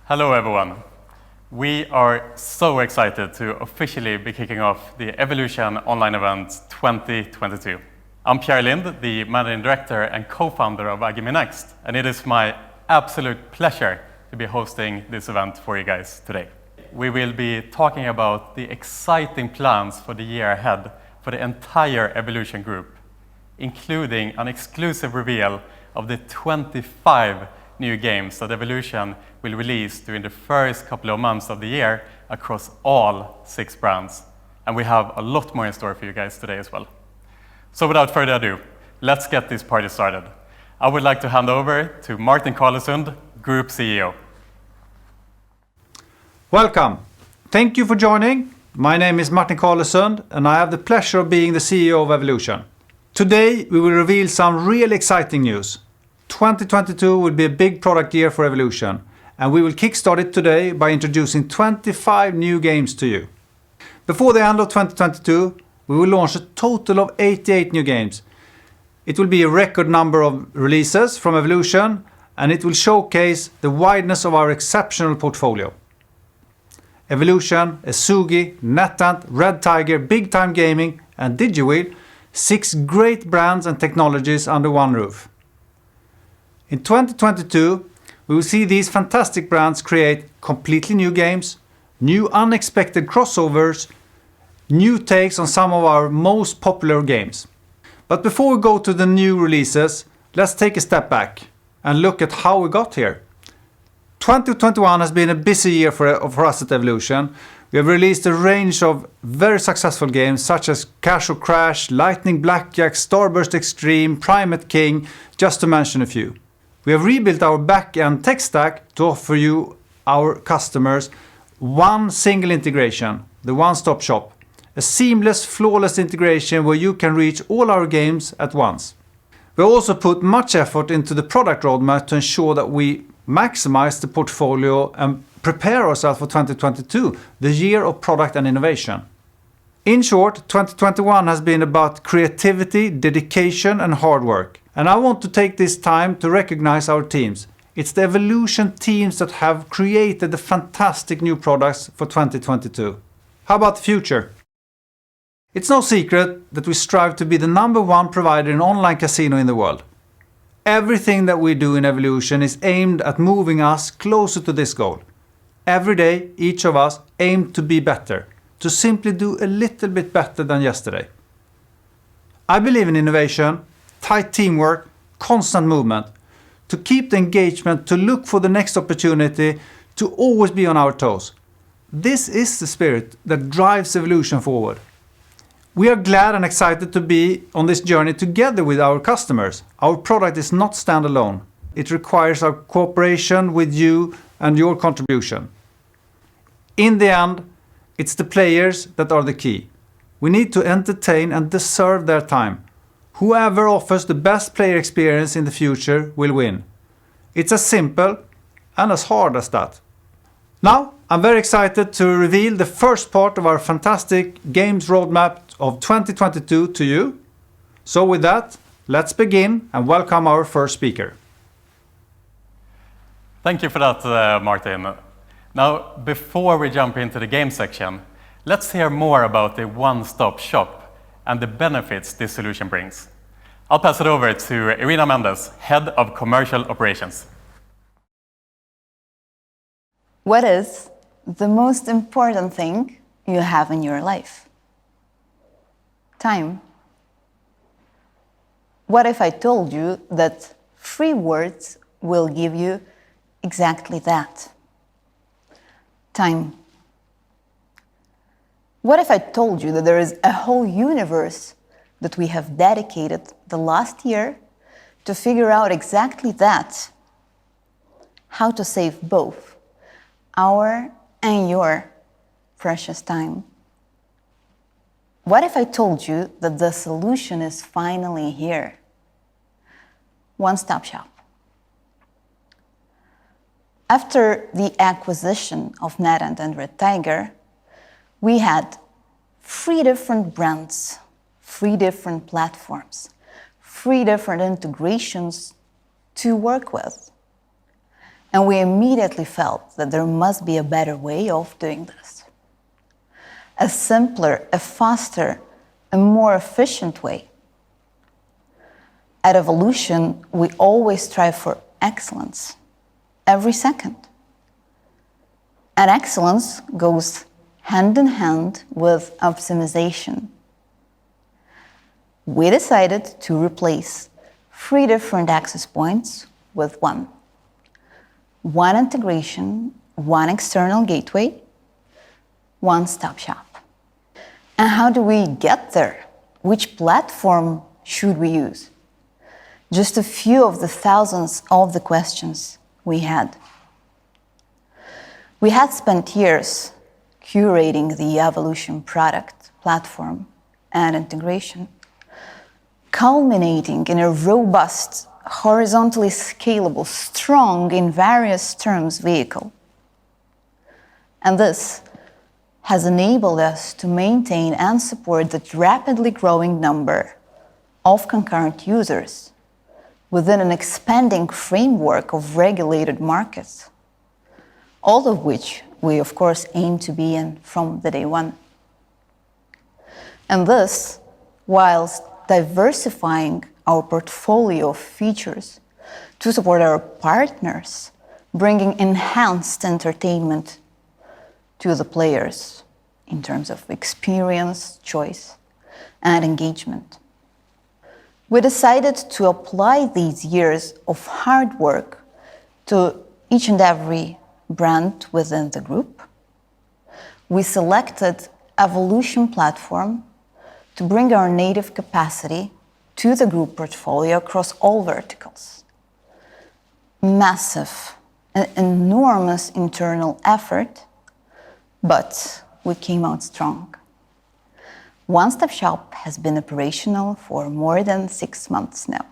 Hello everyone. We are so excited to officially be kicking off the Evolution online event 2022. I'm Carlesund, the managing director and co-founder of Agimi Next, and it is my absolute pleasure to be hosting this event for you guys today. We will be talking about the exciting plans for the year ahead for the entire Evolution group, including an exclusive reveal of the 25 new games that Evolution will release during the first couple of months of the year across all 6 brands. And we have a lot more in store for you guys today as well. So without further ado, let's get this party started. I would like to hand over to Martin Carlesund, Group CEO. Welcome. Thank you for joining. My name is Martin Carlesund and I have the pleasure of being the CEO of Evolution. Today we will reveal some really exciting news. 2022 will be a big product year for Evolution, and we will kickstart it today by introducing 25 new games to you. Before the end of 2022, we will launch a total of 88 new games. It will be a record number of releases from Evolution, and it will showcase the wideness of our exceptional portfolio. Evolution, Ezugi, NetEnt, Red Tiger, Big Time Gaming, and DigiWheel, 6 great brands and technologies under one roof. In 2022, we will see these fantastic brands create completely new games, new unexpected crossovers, new takes on some of our most popular games. But before we go to the new releases, let's take a step back and look at how we got here. 2021 has been a busy year for us at Evolution. We have released a range of very successful games such as Casual Crash, Lightning Blackjack, Starburst Extreme, Primate King, just to mention a few. We have rebuilt our back-end tech stack to offer you, our customers, one single integration, the one-stop shop. A seamless, flawless integration where you can reach all our games at once. We also put much effort into the product roadmap to ensure that we maximize the portfolio and prepare ourselves for 2022, the year of product and innovation. In short, 2021 has been about creativity, dedication and hard work. And I want to take this time to recognize our teams. It's the Evolution teams that have created the fantastic new products for 2022. How about the future? It's no secret that we strive to be the #1 provider in online casino in the world. Everything that we do in Evolution is aimed at moving us closer to this goal. Every day, each of us aim to be better, to simply do a little bit better than yesterday. I believe in innovation, tight teamwork, constant movement, to keep the engagement, to look for the next opportunity, to always be on our toes. This is the spirit that drives Evolution forward. We are glad and excited to be on this journey together with our customers. Our product is not standalone. It requires our cooperation with you and your contribution. In the end, it's the players that are the key. We need to entertain and deserve their time. Whoever offers the best player experience in the future will win. It's as simple and as hard as that. Now, I'm very excited to reveal the first part of our fantastic games roadmap of 2022 to you. So with that, let's begin and welcome our first speaker. Thank you for that, Martin. Now, before we jump into the game section, let's hear more about the one-stop shop and the benefits this solution brings. I'll pass it over to Irina Mendez, Head of Commercial Operations. What is the most important thing you have in your life? Time. What if I told you that 3 words will give you exactly that? Time. What if I told you that there is a whole universe that we have dedicated the last year to figure out exactly that? How to save both our and your precious time. What if I told you that the solution is finally here? One-stop shop. After the acquisition of NetEnt and Red Tiger, we had 3 different brands, 3 different platforms, 3 different integrations to work with. And we immediately felt that there must be a better way of doing this. A simpler, a faster, a more efficient way. At Evolution, we always strive for excellence, every second. And excellence goes hand in hand with optimization. We decided to replace 3 different access points with one. One integration, one external gateway, one-stop shop. And how do we get there? Which platform should we use? Just a few of the thousands of the questions we had. We had spent years curating the Evolution product, platform, and integration, culminating in a robust, horizontally scalable, strong in various terms vehicle. And this has enabled us to maintain and support the rapidly growing number of concurrent users within an expanding framework of regulated markets, all of which we, of course, aim to be in from the day one. And this, whilst diversifying our portfolio of features to support our partners, bringing enhanced entertainment to the players in terms of experience, choice, and engagement. We decided to apply these years of hard work to each and every brand within the group. We selected Evolution platform to bring our native capacity to the group portfolio across all verticals. Massive, an enormous internal effort, but we came out strong. One-stop shop has been operational for more than 6 months now.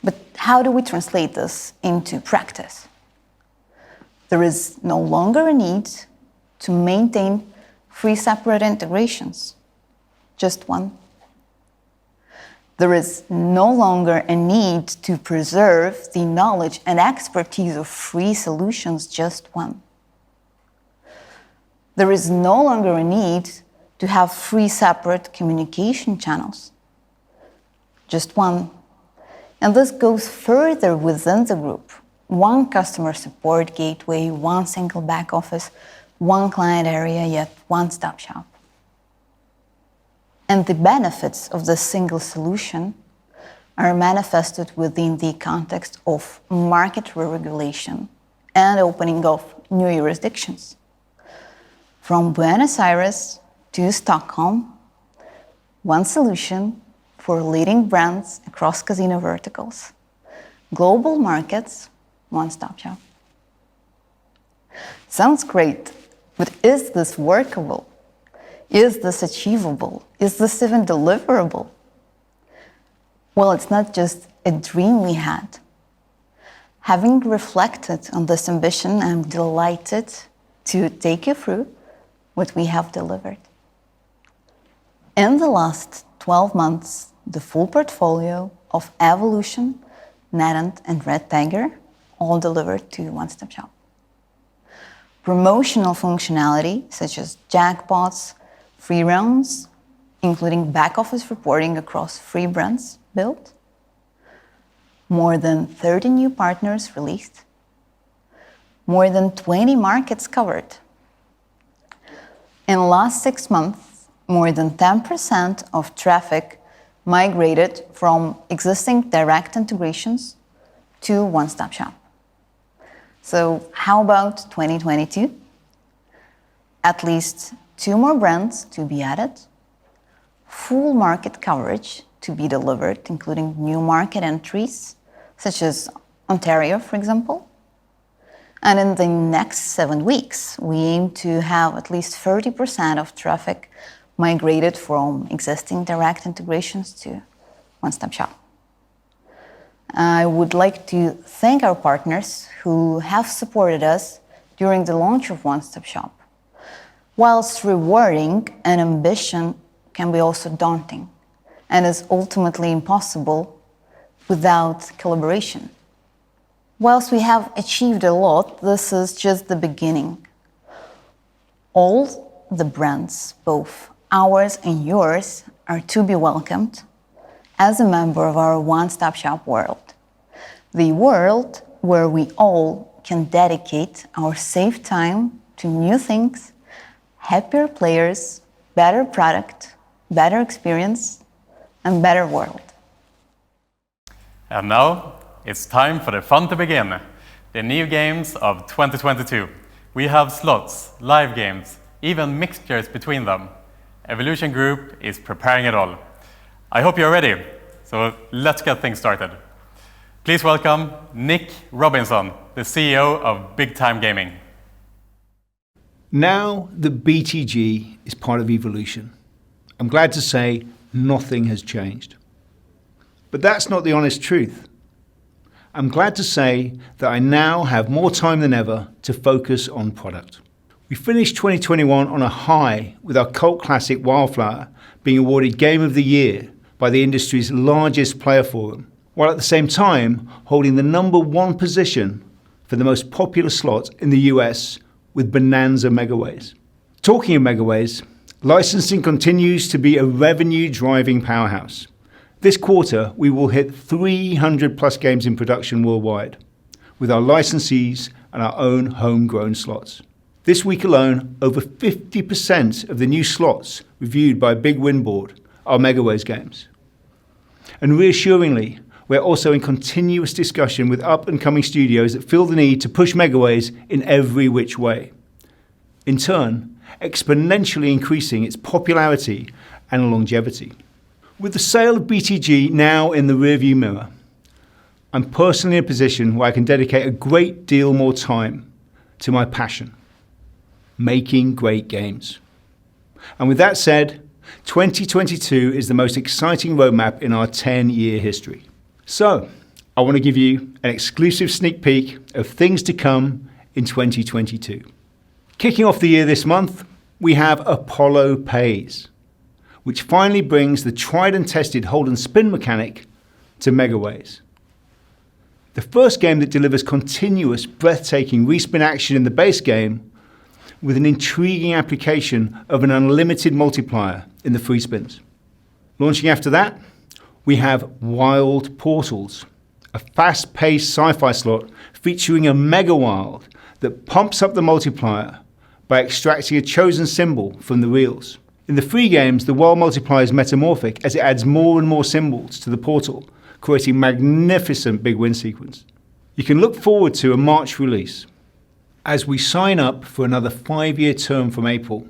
But how do we translate this into practice? There is no longer a need to maintain 3 separate integrations, just one. There is no longer a need to preserve the knowledge and expertise of 3 solutions, just one. There is no longer a need to have 3 separate communication channels, just one. And this goes further within the group. One customer support gateway, one single back office, one client area, yet one-stop shop. And the benefits of this single solution are manifested within the context of market regulation and opening of new jurisdictions. From Buenos Aires to Stockholm, one solution for leading brands across casino verticals. Global markets, one-stop shop. Sounds great, but is this workable? Is this achievable? Is this even deliverable? Well, it's not just a dream we had. Having reflected on this ambition, I'm delighted to take you through what we have delivered. In the last 12 months, the full portfolio of Evolution, NetEnt, and Red Tiger all delivered to one-stop shop. Promotional functionality such as jackpots, free rounds, including back-office reporting across 3 brands built. More than 30 new partners released. More than 20 markets covered. In the last 6 months, more than 10% of traffic migrated from existing direct integrations to one-stop shop. So how about 2022? at least 2 more brands to be added, full market coverage to be delivered, including new market entries, such as Ontario, for example. And in the next 7 weeks, we aim to have at least 30% of traffic migrated from existing direct integrations to one-stop shop. I would like to thank our partners who have supported us during the launch of One Stop Shop. Whilst rewarding, an ambition can be also daunting and is ultimately impossible without collaboration. Whilst we have achieved a lot, this is just the beginning. All the brands, both ours and yours, are to be welcomed as a member of our one-stop shop world. The world where we all can dedicate our safe time to new things, happier players, better product, better experience, and better world. And now, it's time for the fun to begin. The new games of 2022. We have slots, live games, even mixtures between them. Evolution Group is preparing it all. I hope you're ready, so let's get things started. Please welcome Nick Robinson, the CEO of Big Time Gaming. Now that BTG is part of Evolution, I'm glad to say nothing has changed. But that's not the honest truth. I'm glad to say that I now have more time than ever to focus on product. We finished 2021 on a high with our cult classic Wildflower being awarded Game of the Year by the industry's largest player forum, while at the same time holding the #1 position for the most popular slot in the US with Bonanza Megaways. Talking of Megaways, licensing continues to be a revenue-driving powerhouse. This quarter, we will hit 300 plus games in production worldwide, with our licensees and our own homegrown slots. This week alone, over 50% of the new slots reviewed by Big Win Board are Megaways games. And reassuringly, we're also in continuous discussion with up-and-coming studios that feel the need to push Megaways in every which way, in turn, exponentially increasing its popularity and longevity. With the sale of BTG now in the rearview mirror, I'm personally in a position where I can dedicate a great deal more time to my passion, making great games. And with that said, 2022 is the most exciting roadmap in our 10-year history. So, I want to give you an exclusive sneak peek of things to come in 2022. Kicking off the year this month, we have Apollo Pays, which finally brings the tried and tested hold and spin mechanic to Megaways. The first game that delivers continuous, breathtaking respin action in the base game with an intriguing application of an unlimited multiplier in the free spins. Launching after that, we have Wild Portals, a fast-paced sci-fi slot featuring a Mega Wild that pumps up the multiplier by extracting a chosen symbol from the reels. In the free games, the Wild multiplier is metamorphic as it adds more and more symbols to the portal, creating magnificent big win sequence. You can look forward to a March release. As we sign up for another 5-year term from April,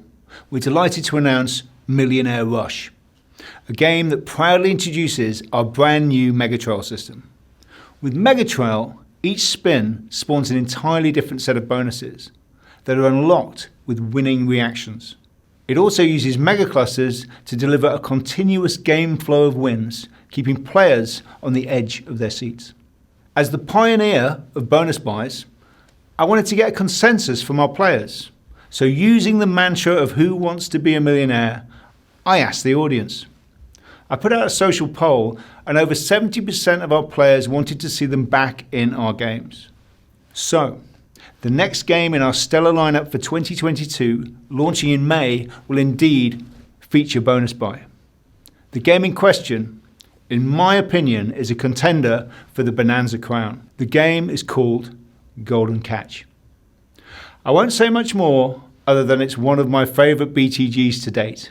we're delighted to announce Millionaire Rush, a game that proudly introduces our brand new Megatrail system. With Megatrail, each spin spawns an entirely different set of bonuses that are unlocked with winning reactions. It also uses Mega Clusters to deliver a continuous game flow of wins, keeping players on the edge of their seats. As the pioneer of bonus buys, I wanted to get a consensus from our players. So using the mantra of who wants to be a millionaire, I asked the audience. I put out a social poll and over 70% of our players wanted to see them back in our games. So, the next game in our stellar lineup for 2022, launching in May, will indeed feature bonus buy. The game in question, in my opinion, is a contender for the Bonanza crown. The game is called Golden Catch. I won't say much more other than it's one of my favorite BTGs to date.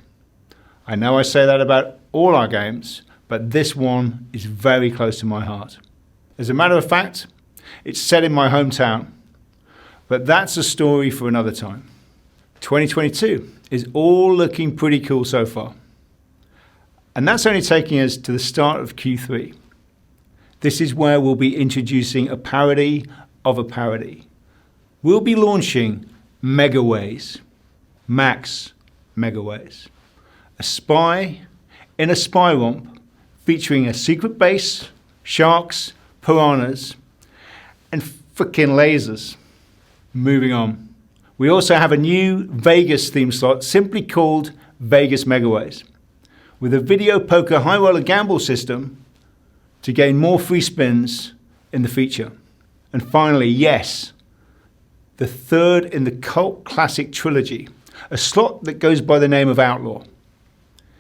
I know I say that about all our games, but this one is very close to my heart. As a matter of fact, it's set in my hometown, but that's a story for another time. 2022 is all looking pretty cool so far. And that's only taking us to the start of Q3. This is where we'll be introducing a parody of a parody. We'll be launching Megaways, Max Megaways, a spy in a spy romp featuring a secret base, sharks, piranhas, and frickin' lasers. Moving on. We also have a new Vegas theme slot simply called Vegas Megaways, with a video poker high roller gamble system to gain more free spins in the feature. And finally, yes, the third in the cult classic trilogy, a slot that goes by the name of Outlaw.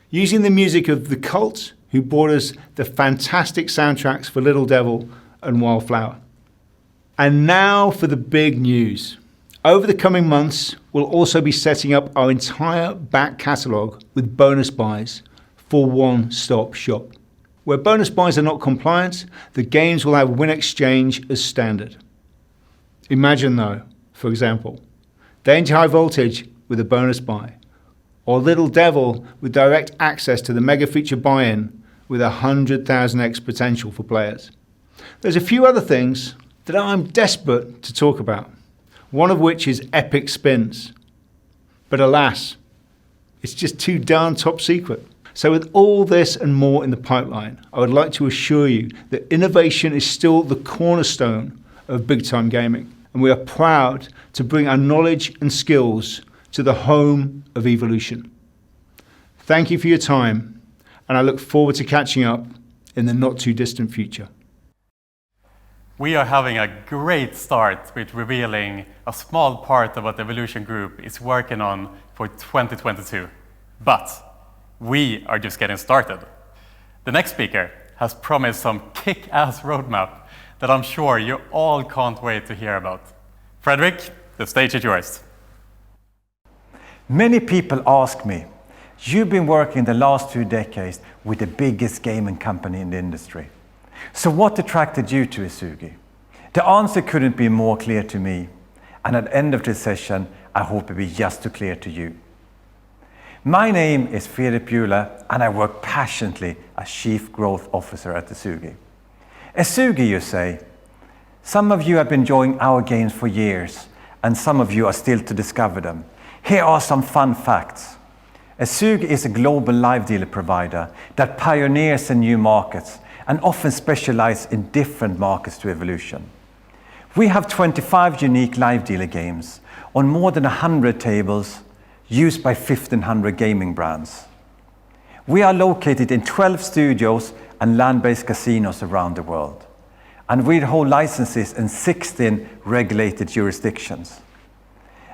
Using the music of The Cult, who brought us the fantastic soundtracks for Little Devil and Wildflower. And now for the big news. Over the coming months, we'll also be setting up our entire back catalogue with bonus buys for one-stop shop. Where bonus buys are not compliant, the games will have win exchange as standard. Imagine though, for example, Danger High Voltage with a bonus buy, or Little Devil with direct access to the mega feature buy-in with 100,000x potential for players. There's a few other things that I'm desperate to talk about, one of which is epic spins. But alas, it's just too darn top secret. So with all this and more in the pipeline, I would like to assure you that innovation is still the cornerstone of big time gaming. And we are proud to bring our knowledge and skills to the home of evolution. Thank you for your time, and I look forward to catching up in the not too distant future. We are having a great start with revealing a small part of what the Evolution Group is working on for 2022. But we are just getting started. The next speaker has promised some kick-ass roadmap that I'm sure you all can't wait to hear about. Fredrik, the stage is yours. Many people ask me, you've been working the last 2 decades with the biggest gaming company in the industry. So what attracted you to Ezugi? The answer couldn't be more clear to me. And at the end of this session, I hope it will be just as clear to you. My name is Fredrik Bjurle, and I work passionately as Chief Growth Officer at Ezugi. Ezugi, you say? Some of you have been enjoying our games for years, and some of you are still to discover them. Here are some fun facts. Ezugi is a global live dealer provider that pioneers in new markets and often specializes in different markets to Evolution. We have 25 unique live dealer games on more than 100 tables used by 1,500 gaming brands. We are located in 12 studios and land-based casinos around the world. And we hold licenses in 16 regulated jurisdictions.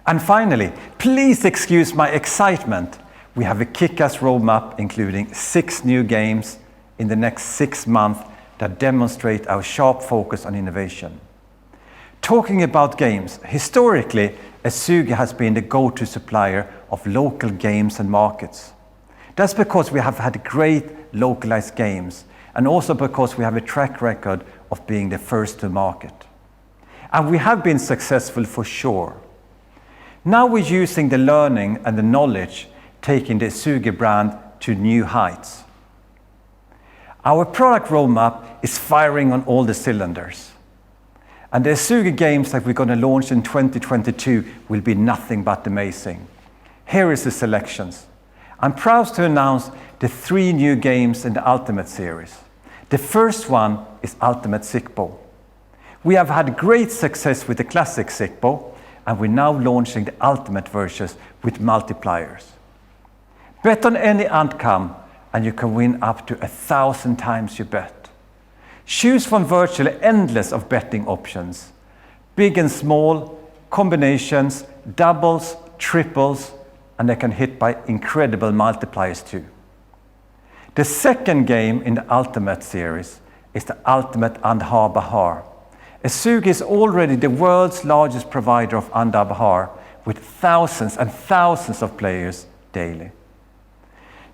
And finally, please excuse my excitement. We have a kick-ass roadmap including 6 new games in the next 6 months that demonstrate our sharp focus on innovation. Talking about games, historically, Ezugi has been the go-to supplier of local games and markets. That's because we have had great localized games, and also because we have a track record of being the first to market. And we have been successful for sure. Now we're using the learning and the knowledge, taking the Ezugi brand to new heights. Our product roadmap is firing on all the cylinders. And the Ezugi games that we're going to launch in 2022 will be nothing but amazing. Here is the selections. I'm proud to announce the 3 new games in the Ultimate series. The first one is Ultimate Sickball. We have had great success with the classic Sickball, and we're now launching the Ultimate versions with multipliers. Bet on any outcome, and you can win up to 1,000 times your bet. Choose from virtually endless of betting options. Big and small, combinations, doubles, triples, and they can hit by incredible multipliers too. The second game in the Ultimate series is the Ultimate Andar Bahar. Ezugi is already the world's largest provider of Andar Bahar with thousands and thousands of players daily.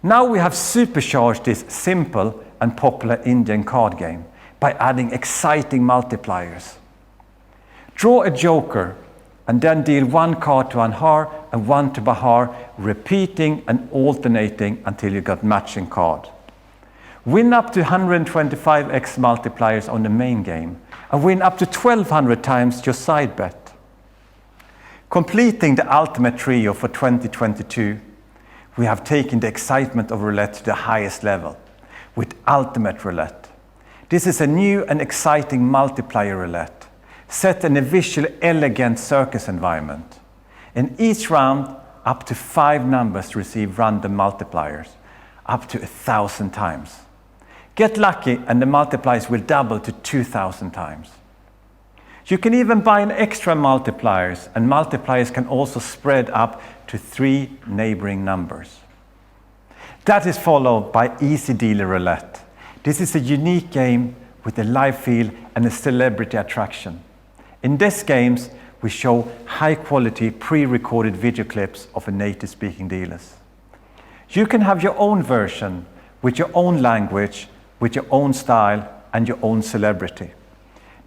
Now we have supercharged this simple and popular Indian card game by adding exciting multipliers. Draw a joker and then deal 1 card to Andar and 1 to Bahar, repeating and alternating until you got matching card. Win up to 125x multipliers on the main game, and win up to 1200 times your side bet. Completing the ultimate trio for 2022, we have taken the excitement of roulette to the highest level with Ultimate Roulette. This is a new and exciting multiplier roulette, set in a visually elegant circus environment. In each round, up to 5 numbers receive random multipliers, up to 1,000 times. Get lucky and the multipliers will double to 2,000 times. You can even buy an extra multipliers, and multipliers can also spread up to 3 neighboring numbers. That is followed by Easy Dealer Roulette. This is a unique game with a live feel and a celebrity attraction. In these games, we show high-quality pre-recorded video clips of a native-speaking dealers. You can have your own version with your own language, with your own style and your own celebrity.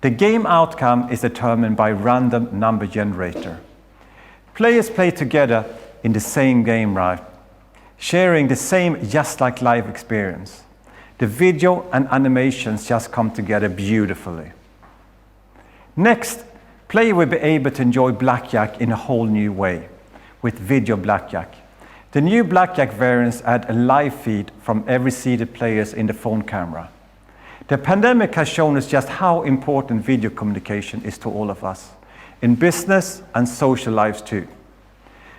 The game outcome is determined by random number generator. Players play together in the same game, right? Sharing the same just like live experience. The video and animations just come together beautifully. Next, player will be able to enjoy blackjack in a whole new way with video blackjack. The new blackjack variants add a live feed from every seated players in the phone camera. The pandemic has shown us just how important video communication is to all of us, in business and social lives too.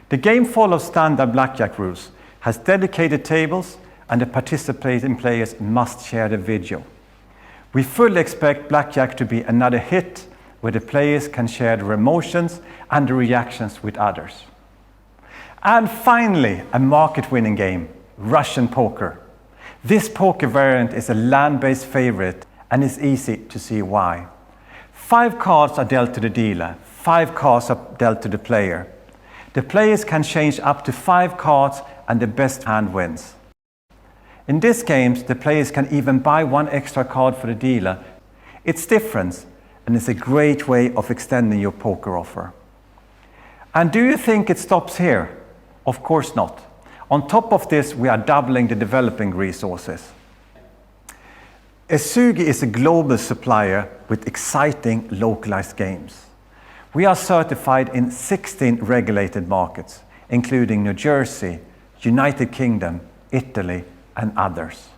The game follows standard blackjack rules, has dedicated tables, and the participating players must share the video. We fully expect blackjack to be another hit where the players can share their emotions and the reactions with others. And finally, a market-winning game, Russian poker. This poker variant is a land-based favorite and it's easy to see why. 5 cards are dealt to the dealer, 5 cards are dealt to the player. The players can change up to 5 cards and the best hand wins. In these games, the players can even buy 1 extra card for the dealer. It's different and it's a great way of extending your poker offer. And do you think it stops here? Of course not. On top of this, we are doubling the developing resources. Ezugi is a global supplier with exciting localized games. We are certified in 16 regulated markets, including New Jersey, United Kingdom, Italy, and others.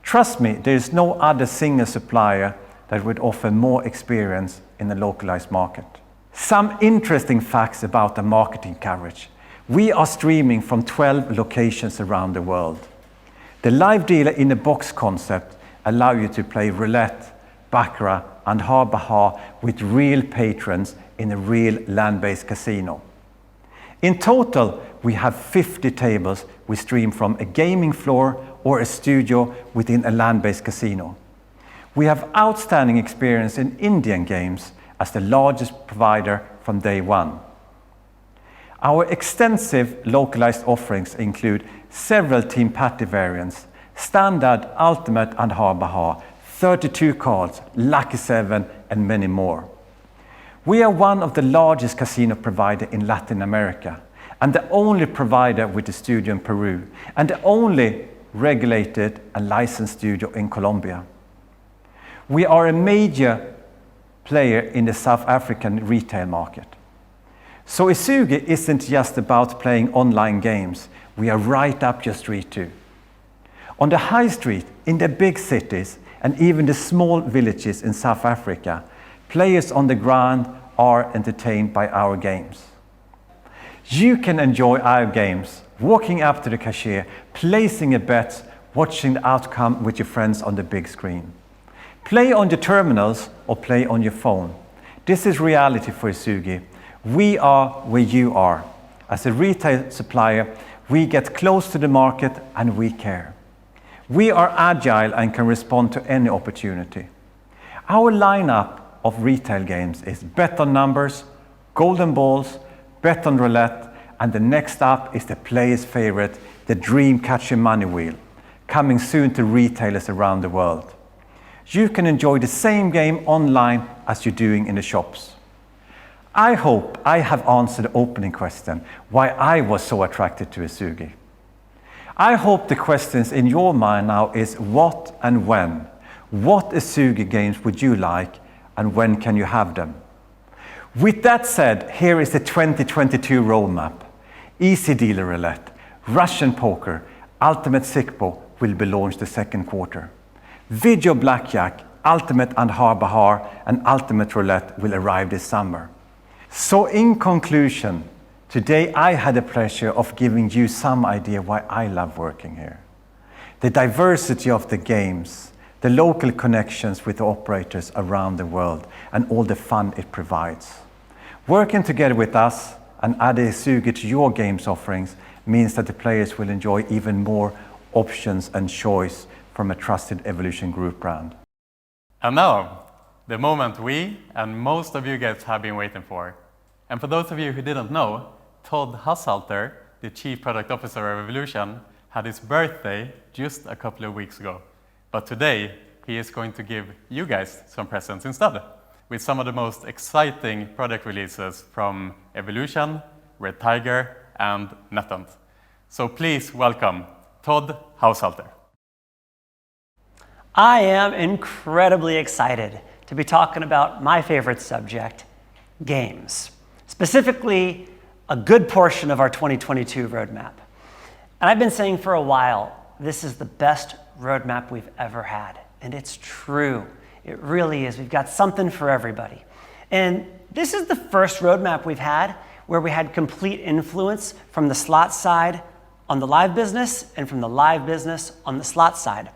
Trust me, there is no other single supplier that would offer more experience in the localized market. Some interesting facts about the marketing coverage. We are streaming from 12 locations around the world. The live dealer in a box concept allow you to play roulette, baccarat, and Bahar with real patrons in a real land-based casino. In total, we have 50 tables we stream from a gaming floor or a studio within a land-based casino. We have outstanding experience in Indian games as the largest provider from day one. Our extensive localized offerings include several Team Patty variants, Standard, Ultimate, and Bahar, 32 cards, Lucky 7, and many more. We are one of the largest casino providers in Latin America, and the only provider with a studio in Peru, and the only regulated and licensed studio in Colombia. We are a major player in the South African retail market. So Ezugi isn't just about playing online games, we are right up your street too. On the high street, in the big cities, and even the small villages in South Africa, players on the ground are entertained by our games. You can enjoy our games, walking up to the cashier, placing a bet, watching the outcome with your friends on the big screen. Play on your terminals or play on your phone. This is reality for Ezugi. We are where you are. As a retail supplier, we get close to the market and we care. We are agile and can respond to any opportunity. Our lineup of retail games is Bet on Numbers, Golden Balls, Bet on Roulette, and the next up is the player's favorite, the Dream Catcher Money Wheel, coming soon to retailers around the world. You can enjoy the same game online as you're doing in the shops. I hope I have answered the opening question, why I was so attracted to Ezugi. I hope the questions in your mind now is what and when. What Ezugi games would you like and when can you have them? With that said, here is the 2022 roadmap. Easy Dealer Roulette, Russian Poker, Ultimate Sikpo will be launched the second quarter. Video Blackjack, Ultimate Andhar Bahar and Ultimate Roulette will arrive this summer. So in conclusion, today I had the pleasure of giving you some idea why I love working here. The diversity of the games, the local connections with the operators around the world and all the fun it provides. Working together with us and adding Ezugi to your games offerings means that the players will enjoy even more options and choice from a trusted Evolution Group brand. And now, the moment we and most of you guys have been waiting for. And for those of you who didn't know, Todd Haushalter, the Chief Product Officer of Evolution, had his birthday just a couple of weeks ago. But today, he is going to give you guys some presents instead, with some of the most exciting product releases from Evolution, Red Tiger, and NetEnt. So please welcome Todd Haushalter. I am incredibly excited to be talking about my favorite subject, games. Specifically, a good portion of our 2022 roadmap. And I've been saying for a while, this is the best roadmap we've ever had. And it's true. It really is. We've got something for everybody. And this is the first roadmap we've had where we had complete influence from the slot side on the live business and from the live business on the slot side.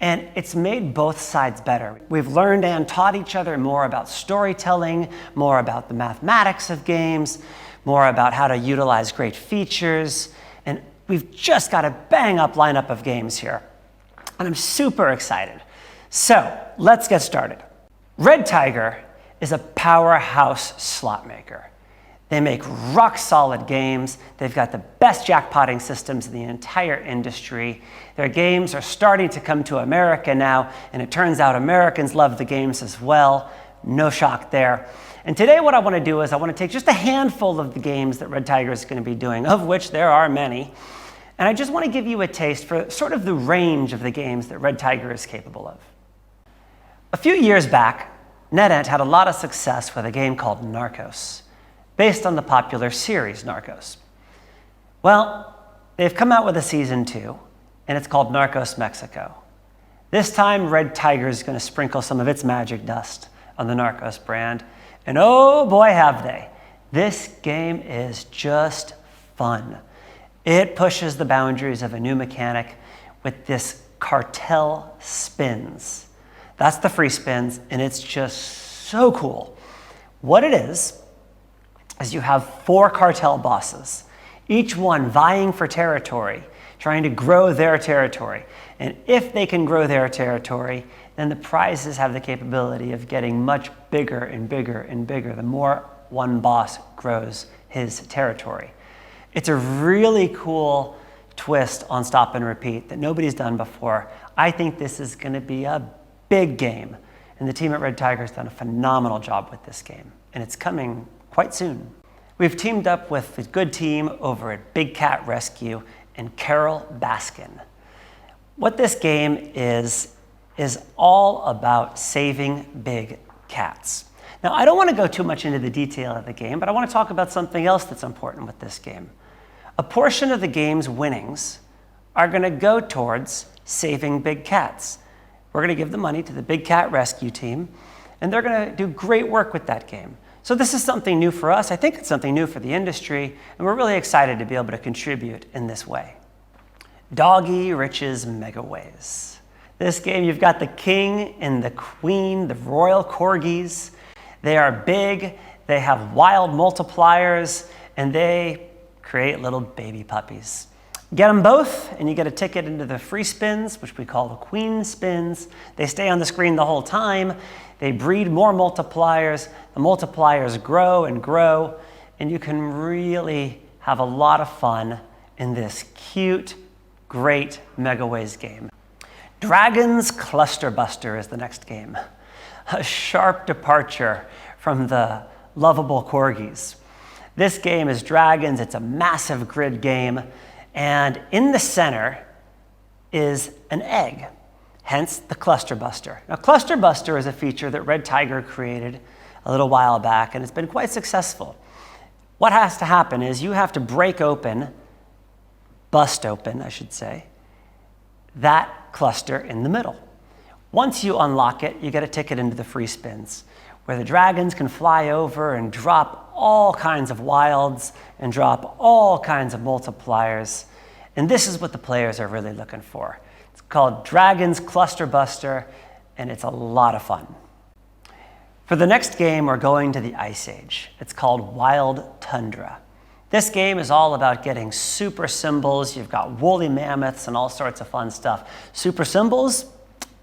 And it's made both sides better. We've learned and taught each other more about storytelling, more about the mathematics of games, more about how to utilize great features. And we've just got a bang up lineup of games here. And I'm super excited. So let's get started. Red Tiger is a powerhouse slot maker. They make rock solid games. They've got the best jackpotting systems in the entire industry. Their games are starting to come to America now, and it turns out Americans love the games as well. No shock there. And today what I want to do is I want to take just a handful of the games that Red Tiger is going to be doing, of which there are many, and I just want to give you a taste for sort of the range of the games that Red Tiger is capable of. A few years back, NetEnt had a lot of success with a game called Narcos, based on the popular series Narcos. Well, they've come out with a season 2, and it's called Narcos Mexico. This time, Red Tiger is going to sprinkle some of its magic dust on the Narcos brand, and oh boy have they. This game is just fun. It pushes the boundaries of a new mechanic with this cartel spins. That's the free spins, and it's just so cool. What it is you have 4 cartel bosses, each one vying for territory, trying to grow their territory. And if they can grow their territory, then the prizes have the capability of getting much bigger and bigger and bigger the more one boss grows his territory. It's a really cool twist on stop and repeat that nobody's done before. I think this is going to be a big game, and the team at Red Tiger has done a phenomenal job with this game, and it's coming quite soon. We've teamed up with a good team over at Big Cat Rescue and Carol Baskin. What this game is all about saving big cats. Now, I don't want to go too much into the detail of the game, but I want to talk about something else that's important with this game. A portion of the game's winnings are going to go towards saving big cats. We're going to give the money to the Big Cat Rescue team, and they're going to do great work with that game. So this is something new for us. I think it's something new for the industry, and we're really excited to be able to contribute in this way. Doggy Rich's Megaways. This game, you've got the king and the queen, the royal corgis. They are big, they have wild multipliers, and they create little baby puppies. Get them both, and you get a ticket into the free spins, which we call the queen spins. They stay on the screen the whole time. They breed more multipliers. The multipliers grow and grow, and you can really have a lot of fun in this cute, great Megaways game. Dragon's Cluster Buster is the next game. A sharp departure from the lovable corgis. This game is Dragons. It's a massive grid game. And in the center is an egg, hence the Cluster Buster. Now, Cluster Buster is a feature that Red Tiger created a little while back, and it's been quite successful. What has to happen is you have to bust open, I should say, that cluster in the middle. Once you unlock it, you get a ticket into the free spins, where the dragons can fly over and drop all kinds of wilds and drop all kinds of multipliers. And this is what the players are really looking for. It's called Dragons Cluster Buster, and it's a lot of fun. For the next game, we're going to the Ice Age. It's called Wild Tundra. This game is all about getting super symbols. You've got woolly mammoths and all sorts of fun stuff. Super symbols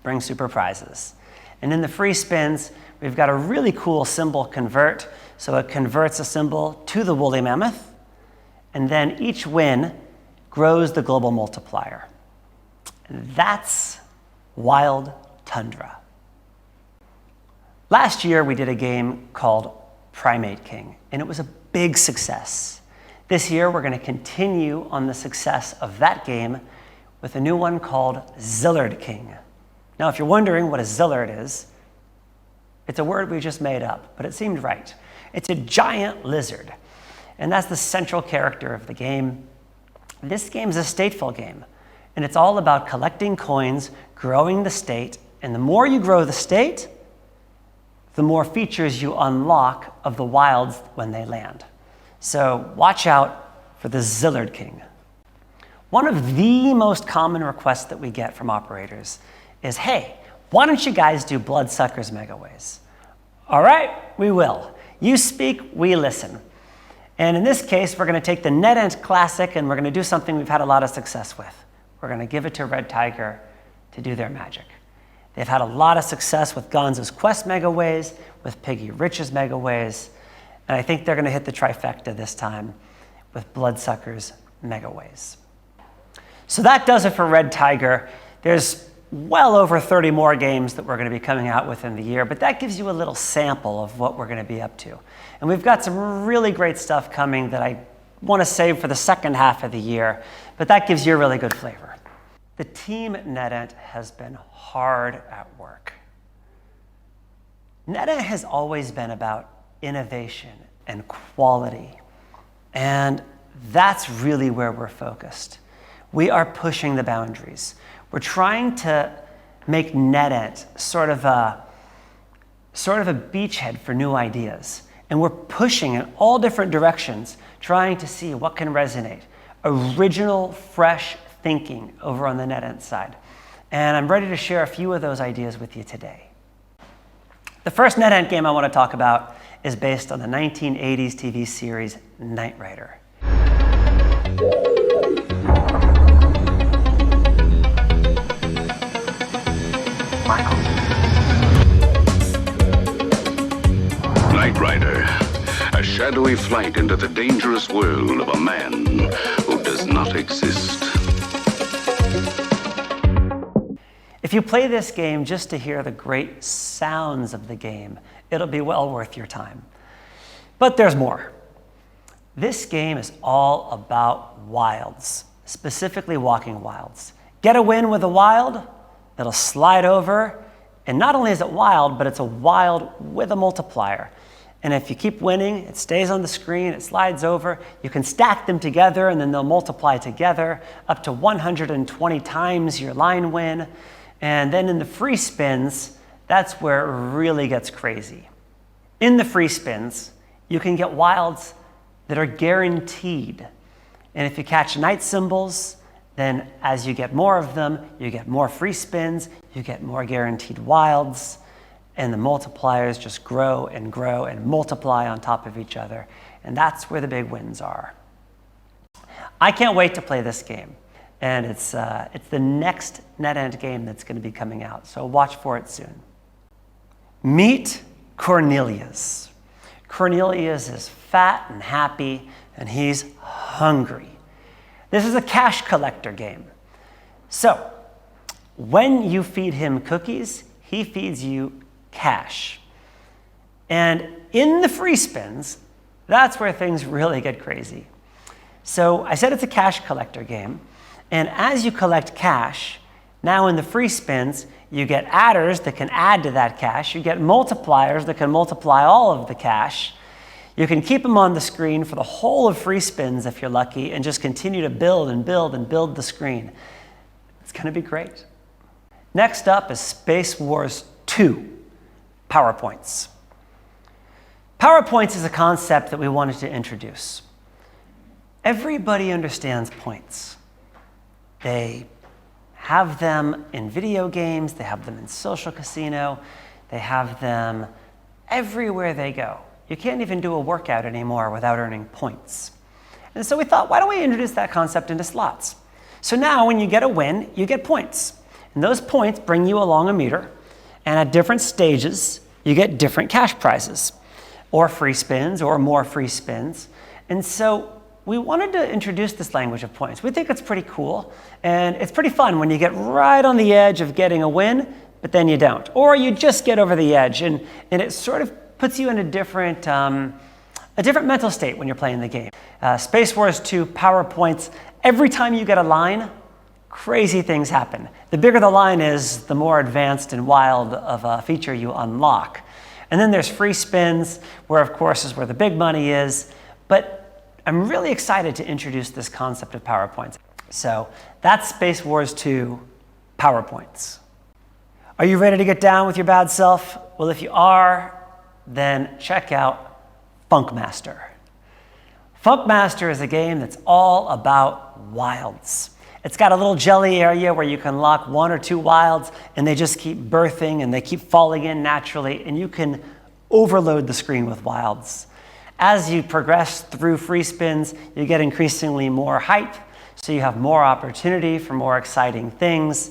bring super prizes. And in the free spins, we've got a really cool symbol convert. So it converts a symbol to the woolly mammoth, and then each win grows the global multiplier. And that's Wild Tundra. Last year, we did a game called Primate King, and it was a big success. This year, we're going to continue on the success of that game with a new one called Zillard King. Now, if you're wondering what a Zillard is, it's a word we just made up, but it seemed right. It's a giant lizard, and that's the central character of the game. This game is a stateful game, and it's all about collecting coins, growing the state, and the more you grow the state, the more features you unlock of the wilds when they land. So watch out for the Zillard King. One of the most common requests that we get from operators is, hey, why don't you guys do Bloodsuckers Megaways? All right, we will. You speak, we listen. And in this case, we're going to take the NetEnt Classic and we're going to do something we've had a lot of success with. We're going to give it to Red Tiger to do their magic. They've had a lot of success with Gonzo's Quest Megaways, with Piggy Rich's Megaways, and I think they're going to hit the trifecta this time with Bloodsuckers Megaways. So that does it for Red Tiger. There's well over 30 more games that we're going to be coming out within the year, but that gives you a little sample of what we're going to be up to. And we've got some really great stuff coming that I want to save for the second half of the year, but that gives you a really good flavor. The team at NetEnt has been hard at work. NetEnt has always been about innovation and quality, and that's really where we're focused. We are pushing the boundaries. We're trying to make NetEnt sort of a beachhead for new ideas. And we're pushing in all different directions, trying to see what can resonate. Original, fresh thinking over on the NetEnt side. And I'm ready to share a few of those ideas with you today. The first NetEnt game I want to talk about is based on the 1980s TV series Knight Rider. Knight Rider, a shadowy flight into the dangerous world of a man who does not exist. If you play this game just to hear the great sounds of the game, it'll be well worth your time. But there's more. This game is all about wilds, specifically walking wilds. Get a win with a wild, it'll slide over, and not only is it wild, but it's a wild with a multiplier. And if you keep winning, it stays on the screen, it slides over, you can stack them together and then they'll multiply together up to 120 times your line win. And then in the free spins, that's where it really gets crazy. In the free spins, you can get wilds that are guaranteed. And if you catch night symbols, then as you get more of them, you get more free spins, you get more guaranteed wilds, and the multipliers just grow and multiply on top of each other. And that's where the big wins are. I can't wait to play this game. And it's the next NetEnt game that's going to be coming out, so watch for it soon. Meet Cornelius. Cornelius is fat and happy, and he's hungry. This is a cash collector game. So, when you feed him cookies, he feeds you cash. And in the free spins, that's where things really get crazy. So I said it's a cash collector game. And as you collect cash, now in the free spins, you get adders that can add to that cash. You get multipliers that can multiply all of the cash. You can keep them on the screen for the whole of free spins if you're lucky and just continue to build and build and build the screen. It's going to be great. Next up is Space Wars 2, PowerPoints. PowerPoints is a concept that we wanted to introduce. Everybody understands points. They have them in video games, they have them in social casino, they have them everywhere they go. You can't even do a workout anymore without earning points. And so we thought, why don't we introduce that concept into slots? So now when you get a win, you get points. And those points bring you along a meter, and at different stages, you get different cash prizes, or free spins, or more free spins. And so we wanted to introduce this language of points. We think it's pretty cool, and it's pretty fun when you get right on the edge of getting a win, but then you don't. Or you just get over the edge, and it sort of puts you in a different mental state when you're playing the game. Space Wars 2 PowerPoints, every time you get a line, crazy things happen. The bigger the line is, the more advanced and wild of a feature you unlock. And then there's free spins, where of course is where the big money is. But I'm really excited to introduce this concept of PowerPoints. So that's Space Wars 2 PowerPoints. Are you ready to get down with your bad self? Well, if you are, then check out Funkmaster. Funkmaster is a game that's all about wilds. It's got a little jelly area where you can lock 1 or 2 wilds, and they just keep birthing and they keep falling in naturally, and you can overload the screen with wilds. As you progress through free spins, you get increasingly more hype, so you have more opportunity for more exciting things.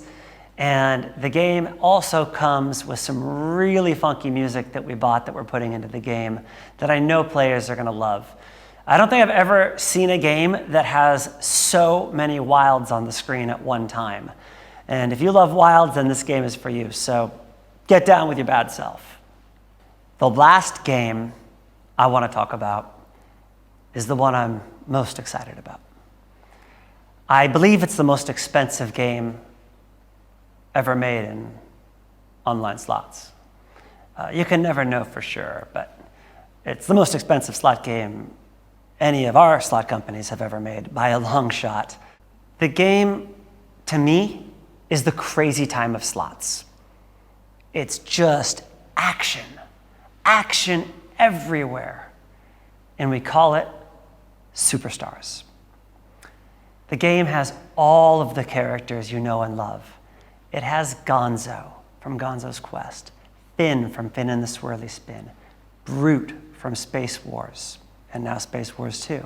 And the game also comes with some really funky music that we bought that we're putting into the game that I know players are going to love. I don't think I've ever seen a game that has so many wilds on the screen at one time. And if you love wilds, then this game is for you. So get down with your bad self. The last game I want to talk about is the one I'm most excited about. I believe it's the most expensive game ever made in online slots. You can never know for sure, but it's the most expensive slot game any of our slot companies have ever made by a long shot. The game, to me, is the crazy time of slots. It's just action, action everywhere. And we call it Superstars. The game has all of the characters you know and love. It has Gonzo from Gonzo's Quest, Finn from Finn and the Swirly Spin, Brute from Space Wars, and now Space Wars 2.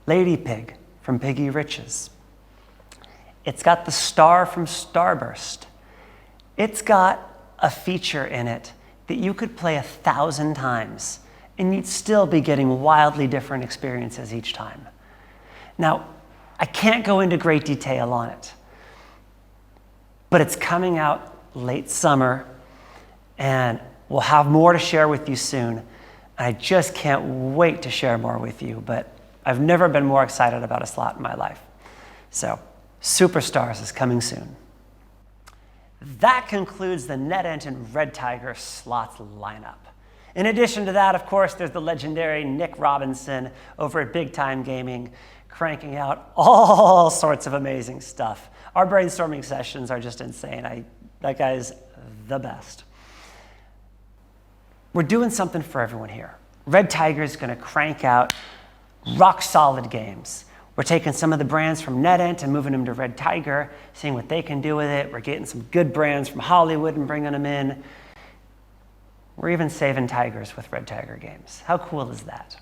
Lady Pig from Piggy Riches. It's got the Star from Starburst. It's got a feature in it that you could play 1,000 times and you'd still be getting wildly different experiences each time. Now, I can't go into great detail on it, but it's coming out late summer and we'll have more to share with you soon. I just can't wait to share more with you, but I've never been more excited about a slot in my life. So, Superstars is coming soon. That concludes the NetEnt and Red Tiger slots lineup. In addition to that, of course, there's the legendary Nick Robinson over at Big Time Gaming, cranking out all sorts of amazing stuff. Our brainstorming sessions are just insane. That guy is the best. We're doing something for everyone here. Red Tiger is going to crank out rock solid games. We're taking some of the brands from NetEnt and moving them to Red Tiger, seeing what they can do with it. We're getting some good brands from Hollywood and bringing them in. We're even saving tigers with Red Tiger games. How cool is that?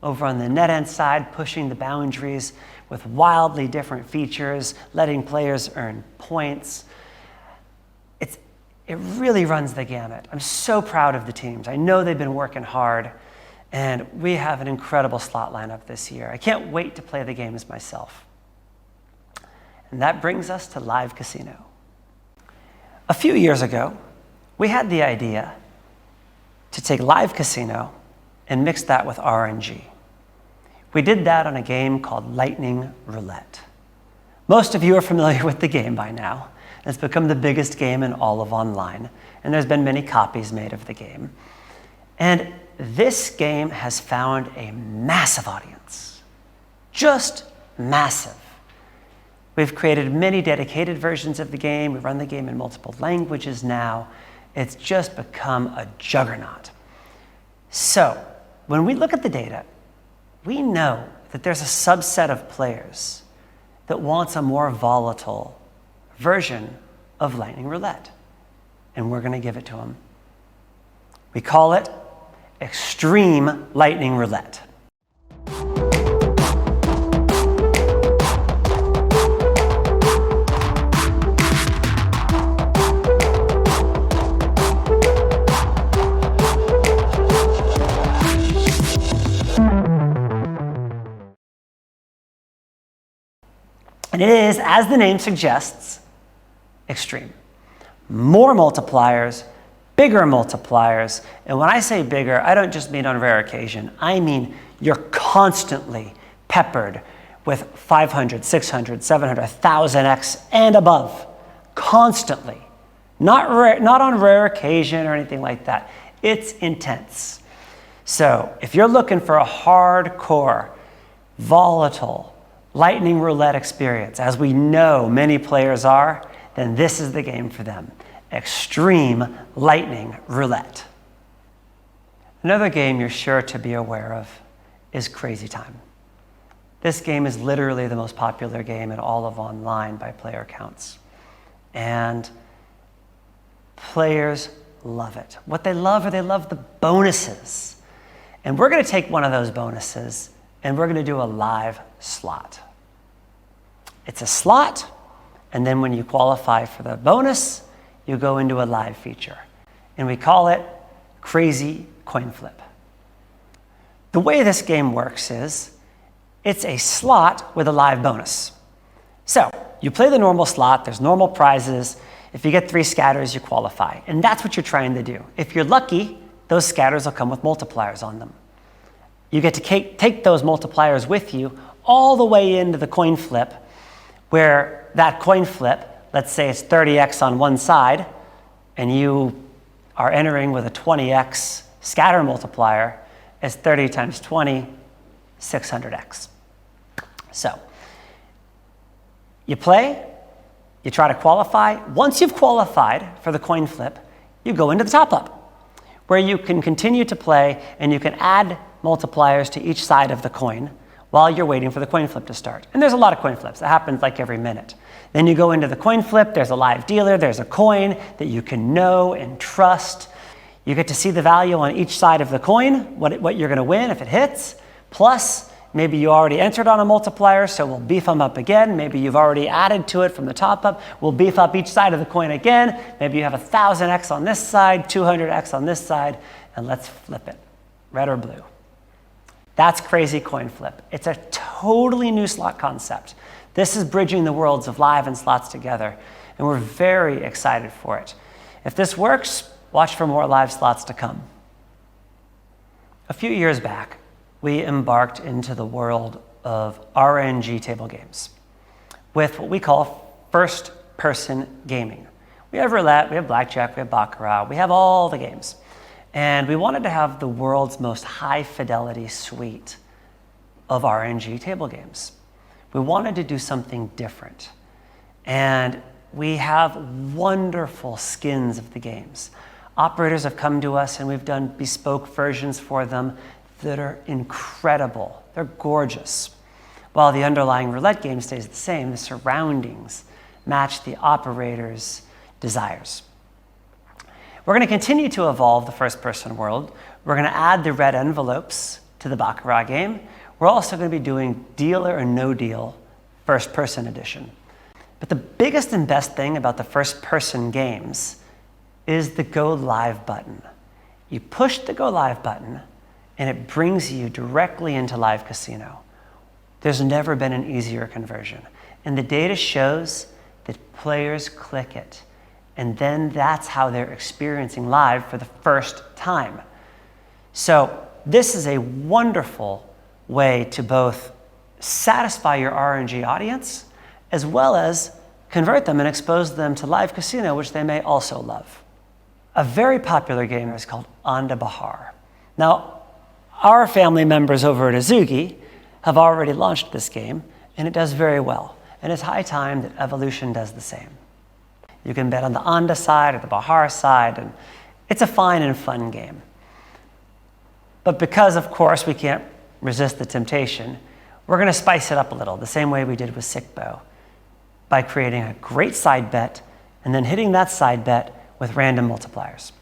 Over on the NetEnt side, pushing the boundaries with wildly different features, letting players earn points. It really runs the gamut. I'm so proud of the teams. I know they've been working hard, and we have an incredible slot lineup this year. I can't wait to play the games myself. And that brings us to live casino. A few years ago, we had the idea to take live casino and mix that with RNG. We did that on a game called Lightning Roulette. Most of you are familiar with the game by now. It's become the biggest game in all of online, and there's been many copies made of the game. And this game has found a massive audience, just massive. We've created many dedicated versions of the game. We run the game in multiple languages now. It's just become a juggernaut. So when we look at the data, we know that there's a subset of players that wants a more volatile version of Lightning Roulette, and we're going to give it to them. We call it Extreme Lightning Roulette. And it is, as the name suggests, extreme. More multipliers, bigger multipliers. And when I say bigger, I don't just mean on rare occasion. I mean you're constantly peppered with 500, 600, 700, 1000x and above. Constantly. Not on rare occasion or anything like that. It's intense. So if you're looking for a hardcore, volatile, Lightning Roulette experience, as we know many players are, then this is the game for them. Extreme Lightning Roulette. Another game you're sure to be aware of is Crazy Time. This game is literally the most popular game in all of online by player counts. And players love it. What they love are they love the bonuses. And we're going to take one of those bonuses and we're going to do a live slot. It's a slot, and then when you qualify for the bonus, you go into a live feature. And we call it Crazy Coin Flip. The way this game works is, it's a slot with a live bonus. So, you play the normal slot, there's normal prizes. If you get 3 scatters, you qualify. And that's what you're trying to do. If you're lucky, those scatters will come with multipliers on them. You get to take those multipliers with you all the way into the coin flip, where that coin flip, let's say it's 30x on one side, and you are entering with a 20x scatter multiplier, it's 30 times 20, 600x. So, you play, you try to qualify. Once you've qualified for the coin flip, you go into the top up, where you can continue to play and you can add multipliers to each side of the coin while you're waiting for the coin flip to start. And there's a lot of coin flips. That happens like every minute. Then you go into the coin flip, there's a live dealer, there's a coin that you can know and trust. You get to see the value on each side of the coin, what you're going to win if it hits. Plus, maybe you already entered on a multiplier, so we'll beef them up again. Maybe you've already added to it from the top up. We'll beef up each side of the coin again. Maybe you have 1000x on this side, 200x on this side, and let's flip it, red or blue. That's Crazy Coin Flip. It's a totally new slot concept. This is bridging the worlds of live and slots together, and we're very excited for it. If this works, watch for more live slots to come. A few years back, we embarked into the world of RNG table games with what we call first-person gaming. We have roulette, we have blackjack, we have baccarat, we have all the games. And we wanted to have the world's most high-fidelity suite of RNG table games. We wanted to do something different. And we have wonderful skins of the games. Operators have come to us and we've done bespoke versions for them that are incredible. They're gorgeous. While the underlying roulette game stays the same, the surroundings match the operator's desires. We're going to continue to evolve the first-person world. We're going to add the red envelopes to the Baccarat game. We're also going to be doing deal or no deal first-person edition. But the biggest and best thing about the first-person games is the Go Live button. You push the Go Live button, and it brings you directly into live casino. There's never been an easier conversion. And the data shows that players click it. And then that's how they're experiencing live for the first time. So this is a wonderful way to both satisfy your RNG audience as well as convert them and expose them to live casino, which they may also love. A very popular game is called Anda Bahar. Now, our family members over at Ezugi have already launched this game, and it does very well. And it's high time that Evolution does the same. You can bet on the Anda side or the Bahar side, and it's a fine and fun game. But because, of course, we can't resist the temptation, we're going to spice it up a little, the same way we did with Sickbow, by creating a great side bet and then hitting that side bet with random multipliers.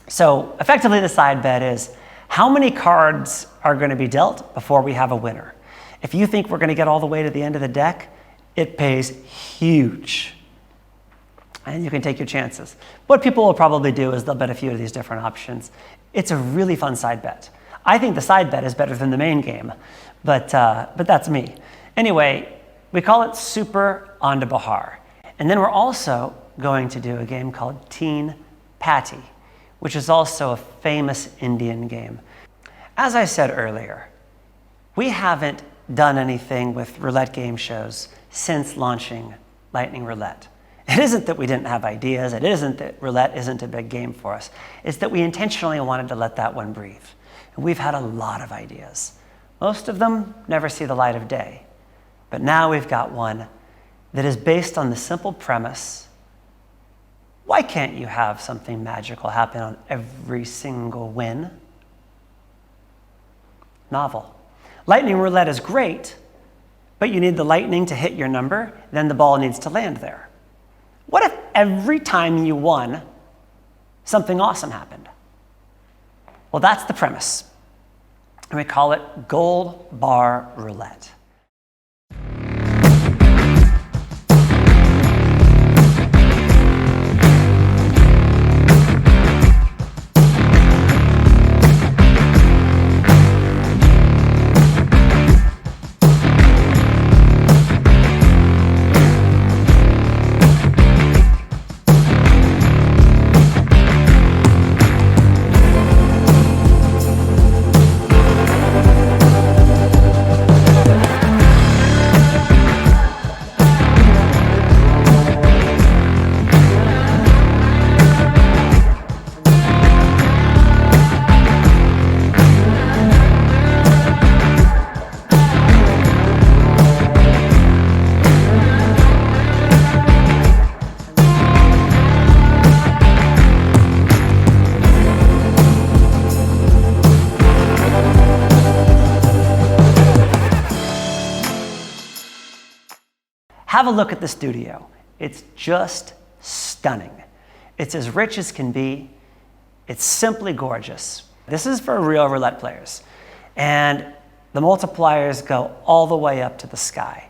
So effectively, the side bet is how many cards are going to be dealt before we have a winner. If you think we're going to get all the way to the end of the deck, it pays huge. And you can take your chances. What people will probably do is they'll bet a few of these different options. It's a really fun side bet. I think the side bet is better than the main game, but that's me. Anyway, we call it Super Anda Bahar. And then we're also going to do a game called Teen Patty, which is also a famous Indian game. As I said earlier, we haven't done anything with roulette game shows since launching Lightning Roulette. It isn't that we didn't have ideas, it isn't that roulette isn't a big game for us. It's that we intentionally wanted to let that one breathe. And we've had a lot of ideas. Most of them never see the light of day. But now we've got one that is based on the simple premise: why can't you have something magical happen on every single win? Novel. Lightning roulette is great, but you need the lightning to hit your number, then the ball needs to land there. What if every time you won, something awesome happened? Well, that's the premise. And we call it Gold Bar Roulette. Have a look at the studio. It's just stunning. It's as rich as can be. It's simply gorgeous. This is for real roulette players. And the multipliers go all the way up to the sky.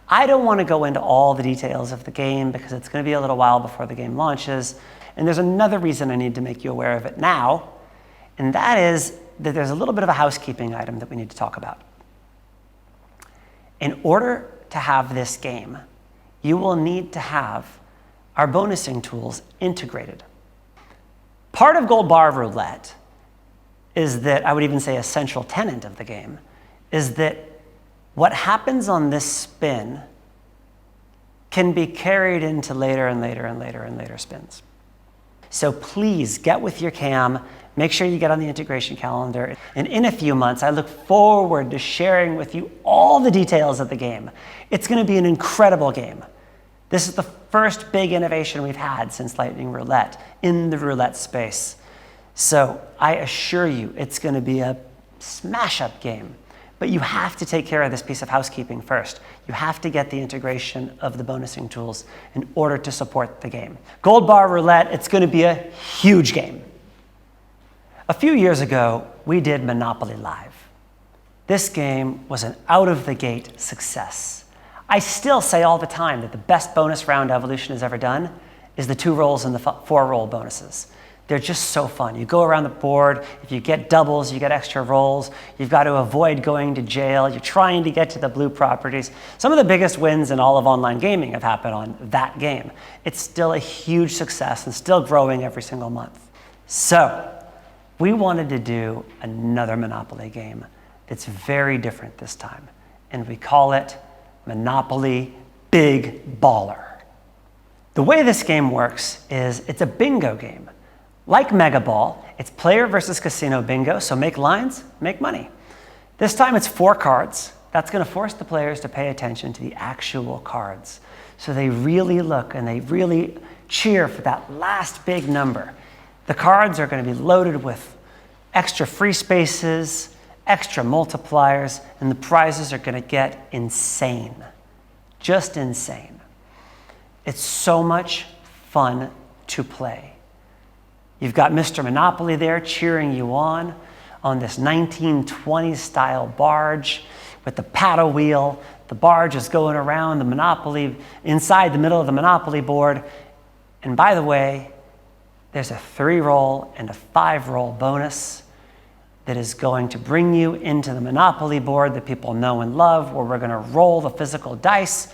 I don't want to go into all the details of the game because it's going to be a little while before the game launches. And there's another reason I need to make you aware of it now, and that is that there's a little bit of a housekeeping item that we need to talk about. In order to have this game, you will need to have our bonusing tools integrated. Part of Gold Bar Roulette is that, I would even say a central tenet of the game, is that what happens on this spin can be carried into later and later and later and later spins. So please get with your cam, make sure you get on the integration calendar, and in a few months, I look forward to sharing with you all the details of the game. It's going to be an incredible game. This is the first big innovation we've had since Lightning Roulette in the roulette space. So I assure you, it's going to be a smash-up game. But you have to take care of this piece of housekeeping first. You have to get the integration of the bonusing tools in order to support the game. Gold Bar Roulette, it's going to be a huge game. A few years ago, we did Monopoly Live. This game was an out-of-the-gate success. I still say all the time that the best bonus round Evolution has ever done is the 2 rolls and the 4 roll bonuses. They're just so fun. You go around the board, if you get doubles, you get extra rolls. You've got to avoid going to jail. You're trying to get to the blue properties. Some of the biggest wins in all of online gaming have happened on that game. It's still a huge success and still growing every single month. So, we wanted to do another Monopoly game that's very different this time. And we call it Monopoly Big Baller. The way this game works is it's a bingo game. Like Mega Ball, it's player versus casino bingo, so make lines, make money. This time it's 4 cards. That's going to force the players to pay attention to the actual cards. So they really look and they really cheer for that last big number. The cards are going to be loaded with extra free spaces, extra multipliers, and the prizes are going to get insane. Just insane. It's so much fun to play. You've got Mr. Monopoly there cheering you on this 1920s style barge with the paddle wheel. The barge is going around the Monopoly, inside the middle of the Monopoly board. And by the way, there's a 3-roll and a 5-roll bonus that is going to bring you into the Monopoly board that people know and love, where we're going to roll the physical dice,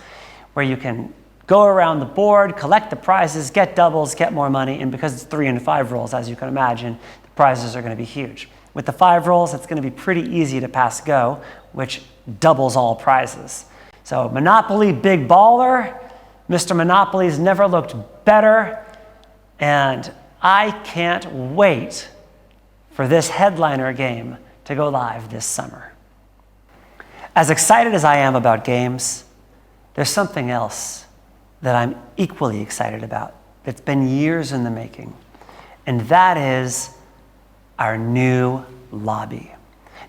where you can go around the board, collect the prizes, get doubles, get more money, and because it's 3 and 5 rolls, as you can imagine, the prizes are going to be huge. With the 5 rolls, it's going to be pretty easy to pass go, which doubles all prizes. So Monopoly Big Baller, Mr. Monopoly's never looked better, and I can't wait for this headliner game to go live this summer. As excited as I am about games, there's something else that I'm equally excited about that's been years in the making, and that is our new lobby.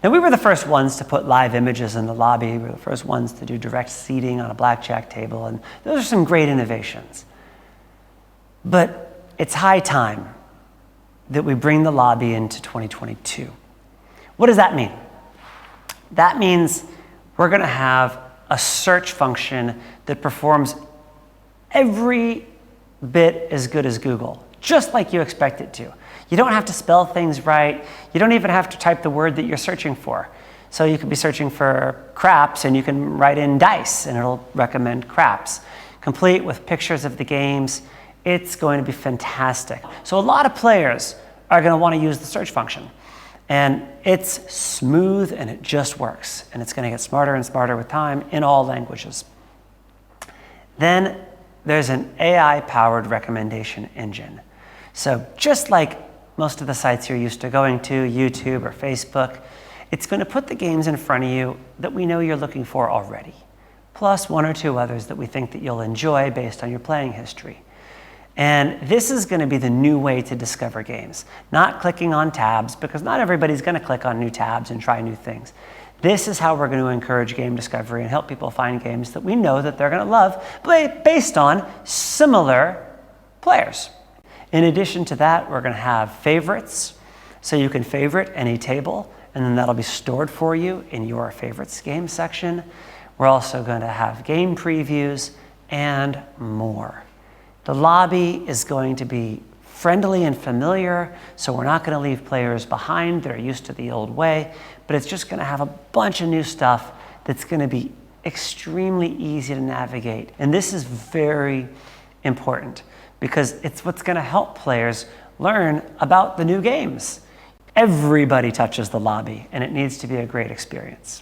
Now, we were the first ones to put live images in the lobby. We were the first ones to do direct seating on a blackjack table, and those are some great innovations. But it's high time that we bring the lobby into 2022. What does that mean? That means we're going to have a search function that performs every bit as good as Google, just like you expect it to. You don't have to spell things right. You don't even have to type the word that you're searching for. So you could be searching for craps and you can write in dice and it'll recommend craps. Complete with pictures of the games. It's going to be fantastic. So a lot of players are going to want to use the search function. And it's smooth and it just works. And it's going to get smarter and smarter with time in all languages. Then there's an AI-powered recommendation engine. So just like most of the sites you're used to going to, YouTube or Facebook, it's going to put the games in front of you that we know you're looking for already, plus 1 or 2 others that we think that you'll enjoy based on your playing history. And this is going to be the new way to discover games, not clicking on tabs, because not everybody's going to click on new tabs and try new things. This is how we're going to encourage game discovery and help people find games that we know that they're going to love based on similar players. In addition to that, we're going to have favorites, so you can favorite any table, and then that'll be stored for you in your favorites game section. We're also going to have game previews and more. The lobby is going to be friendly and familiar, so we're not going to leave players behind that are used to the old way, but it's just going to have a bunch of new stuff that's going to be extremely easy to navigate. And this is very important because it's what's going to help players learn about the new games. Everybody touches the lobby, and it needs to be a great experience.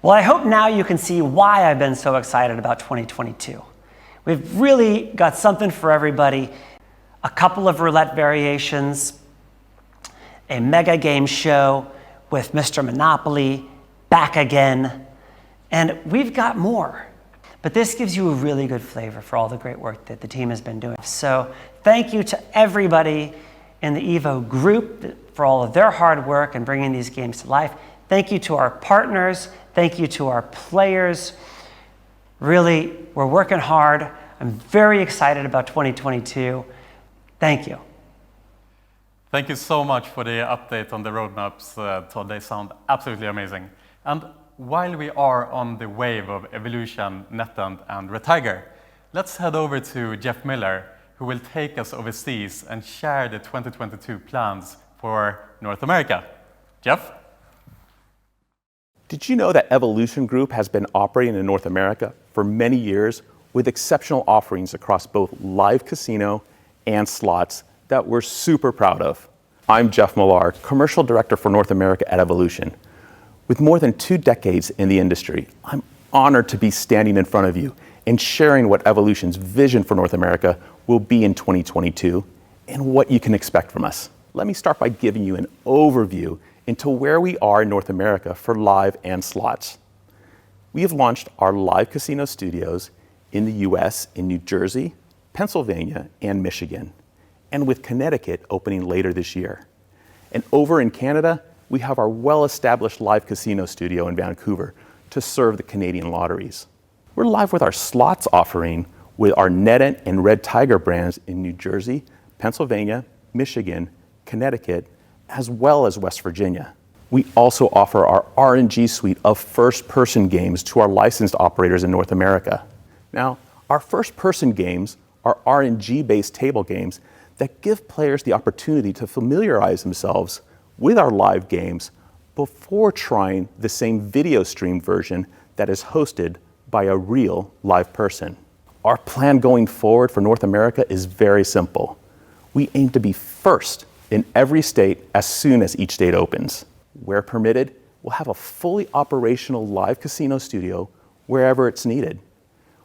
Well, I hope now you can see why I've been so excited about 2022. We've really got something for everybody. A couple of roulette variations, a mega game show with Mr. Monopoly back again, and we've got more. But this gives you a really good flavor for all the great work that the team has been doing. So thank you to everybody in the Evo group for all of their hard work and bringing these games to life. Thank you to our partners. Thank you to our players. Really, we're working hard. I'm very excited about 2022. Thank you. Thank you so much for the update on the roadmaps, Todd. They sound absolutely amazing. And while we are on the wave of Evolution, NetEnt, and Red Tiger, let's head over to Jeff Millar, who will take us overseas and share the 2022 plans for North America. Jeff? Did you know that Evolution Group has been operating in North America for many years with exceptional offerings across both live casino and slots that we're super proud of? I'm Jeff Millar, Commercial Director for North America at Evolution. With more than 2 decades in the industry, I'm honored to be standing in front of you and sharing what Evolution's vision for North America will be in 2022 and what you can expect from us. Let me start by giving you an overview into where we are in North America for live and slots. We have launched our live casino studios in the US in New Jersey, Pennsylvania, and Michigan, and with Connecticut opening later this year. And over in Canada, we have our well-established live casino studio in Vancouver to serve the Canadian lotteries. We're live with our slots offering with our NetEnt and Red Tiger brands in New Jersey, Pennsylvania, Michigan, Connecticut, as well as West Virginia. We also offer our RNG suite of first-person games to our licensed operators in North America. Now, our first-person games are RNG-based table games that give players the opportunity to familiarize themselves with our live games before trying the same video stream version that is hosted by a real live person. Our plan going forward for North America is very simple. We aim to be first in every state as soon as each state opens. Where permitted, we'll have a fully operational live casino studio wherever it's needed.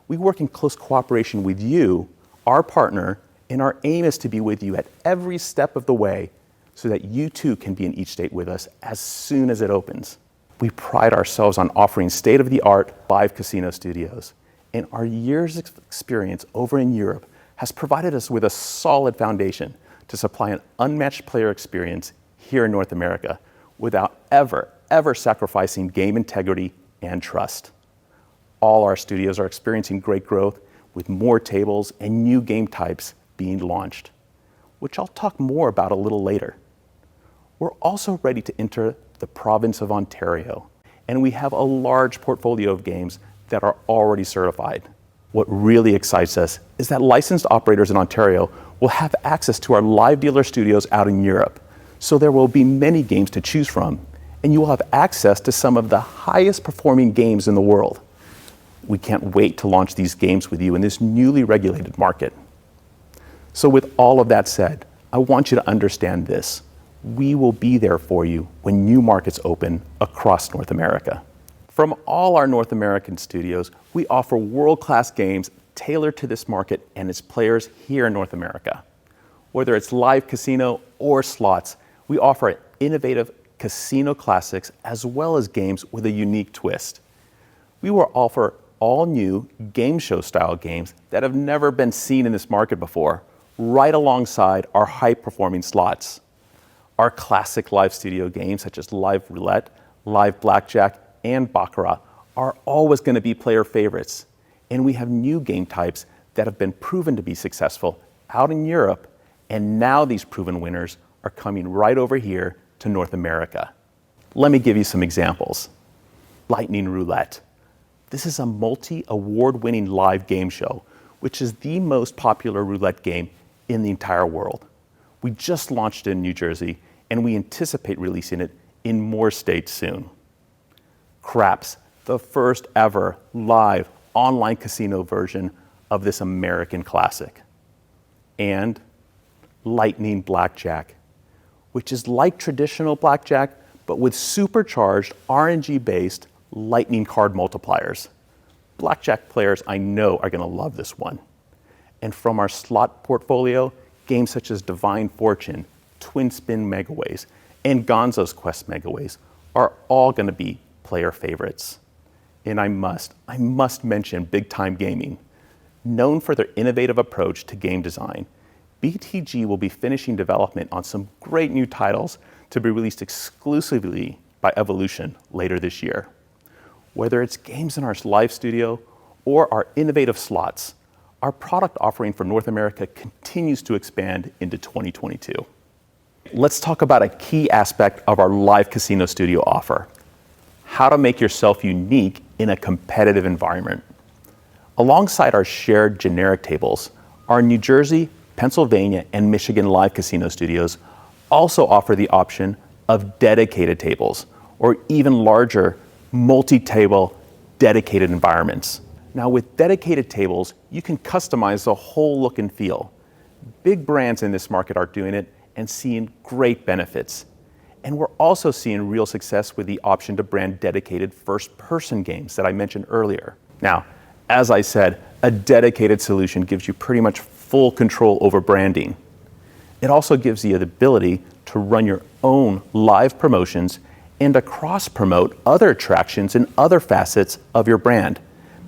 We work in close cooperation with you, our partner, and our aim is to be with you at every step of the way so that you too can be in each state with us as soon as it opens. We pride ourselves on offering state-of-the-art live casino studios, and our years of experience over in Europe has provided us with a solid foundation to supply an unmatched player experience here in North America without ever sacrificing game integrity and trust. All our studios are experiencing great growth with more tables and new game types being launched, which I'll talk more about a little later. We're also ready to enter the province of Ontario, and we have a large portfolio of games that are already certified. What really excites us is that licensed operators in Ontario will have access to our live dealer studios out in Europe, so there will be many games to choose from, and you will have access to some of the highest performing games in the world. We can't wait to launch these games with you in this newly regulated market. So with all of that said, I want you to understand this. We will be there for you when new markets open across North America. From all our North American studios, we offer world-class games tailored to this market and its players here in North America. Whether it's live casino or slots, we offer innovative casino classics as well as games with a unique twist. We will offer all new game show style games that have never been seen in this market before, right alongside our high-performing slots. Our classic live studio games such as live roulette, live blackjack, and baccarat are always going to be player favorites. And we have new game types that have been proven to be successful out in Europe, and now these proven winners are coming right over here to North America. Let me give you some examples. Lightning Roulette. This is a multi-award-winning live game show, which is the most popular roulette game in the entire world. We just launched it in New Jersey, and we anticipate releasing it in more states soon. Craps, the first ever live online casino version of this American classic. And Lightning Blackjack, which is like traditional blackjack, but with supercharged RNG-based lightning card multipliers. Blackjack players I know are going to love this one. And from our slot portfolio, games such as Divine Fortune, Twin Spin Megaways, and Gonzo's Quest Megaways are all going to be player favorites. And I must mention Big Time Gaming. Known for their innovative approach to game design, BTG will be finishing development on some great new titles to be released exclusively by Evolution later this year. Whether it's games in our live studio or our innovative slots, our product offering for North America continues to expand into 2022. Let's talk about a key aspect of our live casino studio offer: how to make yourself unique in a competitive environment. Alongside our shared generic tables, our New Jersey, Pennsylvania, and Michigan live casino studios also offer the option of dedicated tables, or even larger multi-table dedicated environments. Now with dedicated tables, you can customize the whole look and feel. Big brands in this market are doing it, and seeing great benefits. And we're also seeing real success with the option to brand dedicated first-person games that I mentioned earlier. Now, as I said, a dedicated solution gives you pretty much full control over branding. It also gives you the ability to run your own live promotions and to cross-promote other attractions and other facets of your brand.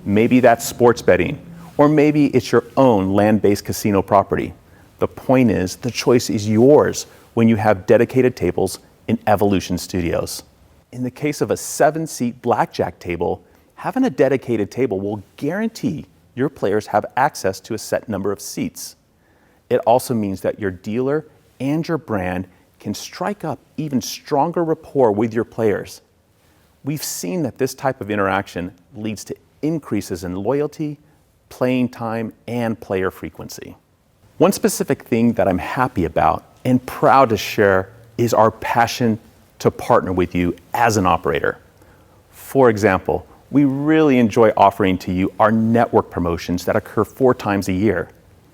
Maybe that's sports betting, or maybe it's your own land-based casino property. The point is, the choice is yours when you have dedicated tables in Evolution Studios. In the case of a 7-seat blackjack table, having a dedicated table will guarantee your players have access to a set number of seats. It also means that your dealer and your brand can strike up even stronger rapport with your players. We've seen that this type of interaction leads to increases in loyalty, playing time, and player frequency. One specific thing that I'm happy about and proud to share is our passion to partner with you as an operator. For example, we really enjoy offering to you our network promotions that occur 4 times a year.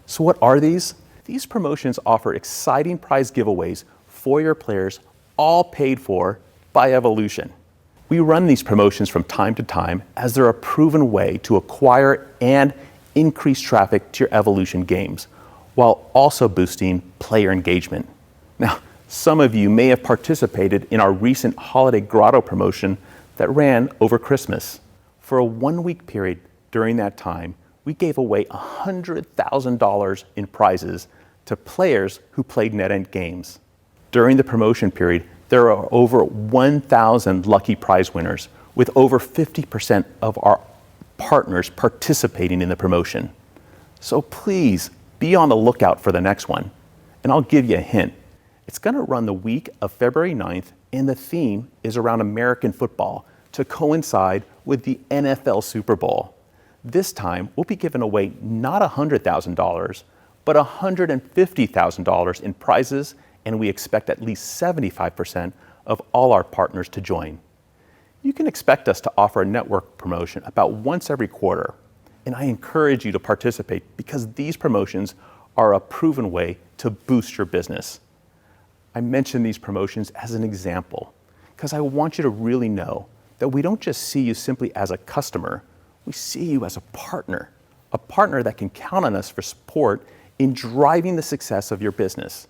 So what are these? These promotions offer exciting prize giveaways for your players, all paid for by Evolution. We run these promotions from time to time as they're a proven way to acquire and increase traffic to your Evolution games, while also boosting player engagement. Now, some of you may have participated in our recent Holiday Grotto promotion that ran over Christmas. For a 1-week period during that time, we gave away $100,000 in prizes to players who played NetEnt games. During the promotion period, there are over 1,000 lucky prize winners, with over 50% of our partners participating in the promotion. So please be on the lookout for the next one. And I'll give you a hint. It's going to run the week of February 9th, and the theme is around American football to coincide with the NFL Super Bowl. This time, we'll be giving away not $100,000, but $150,000 in prizes, and we expect at least 75% of all our partners to join. You can expect us to offer a network promotion about once every quarter, and I encourage you to participate because these promotions are a proven way to boost your business. I mention these promotions as an example because I want you to really know that we don't just see you simply as a customer, we see you as a partner that can count on us for support in driving the success of your business.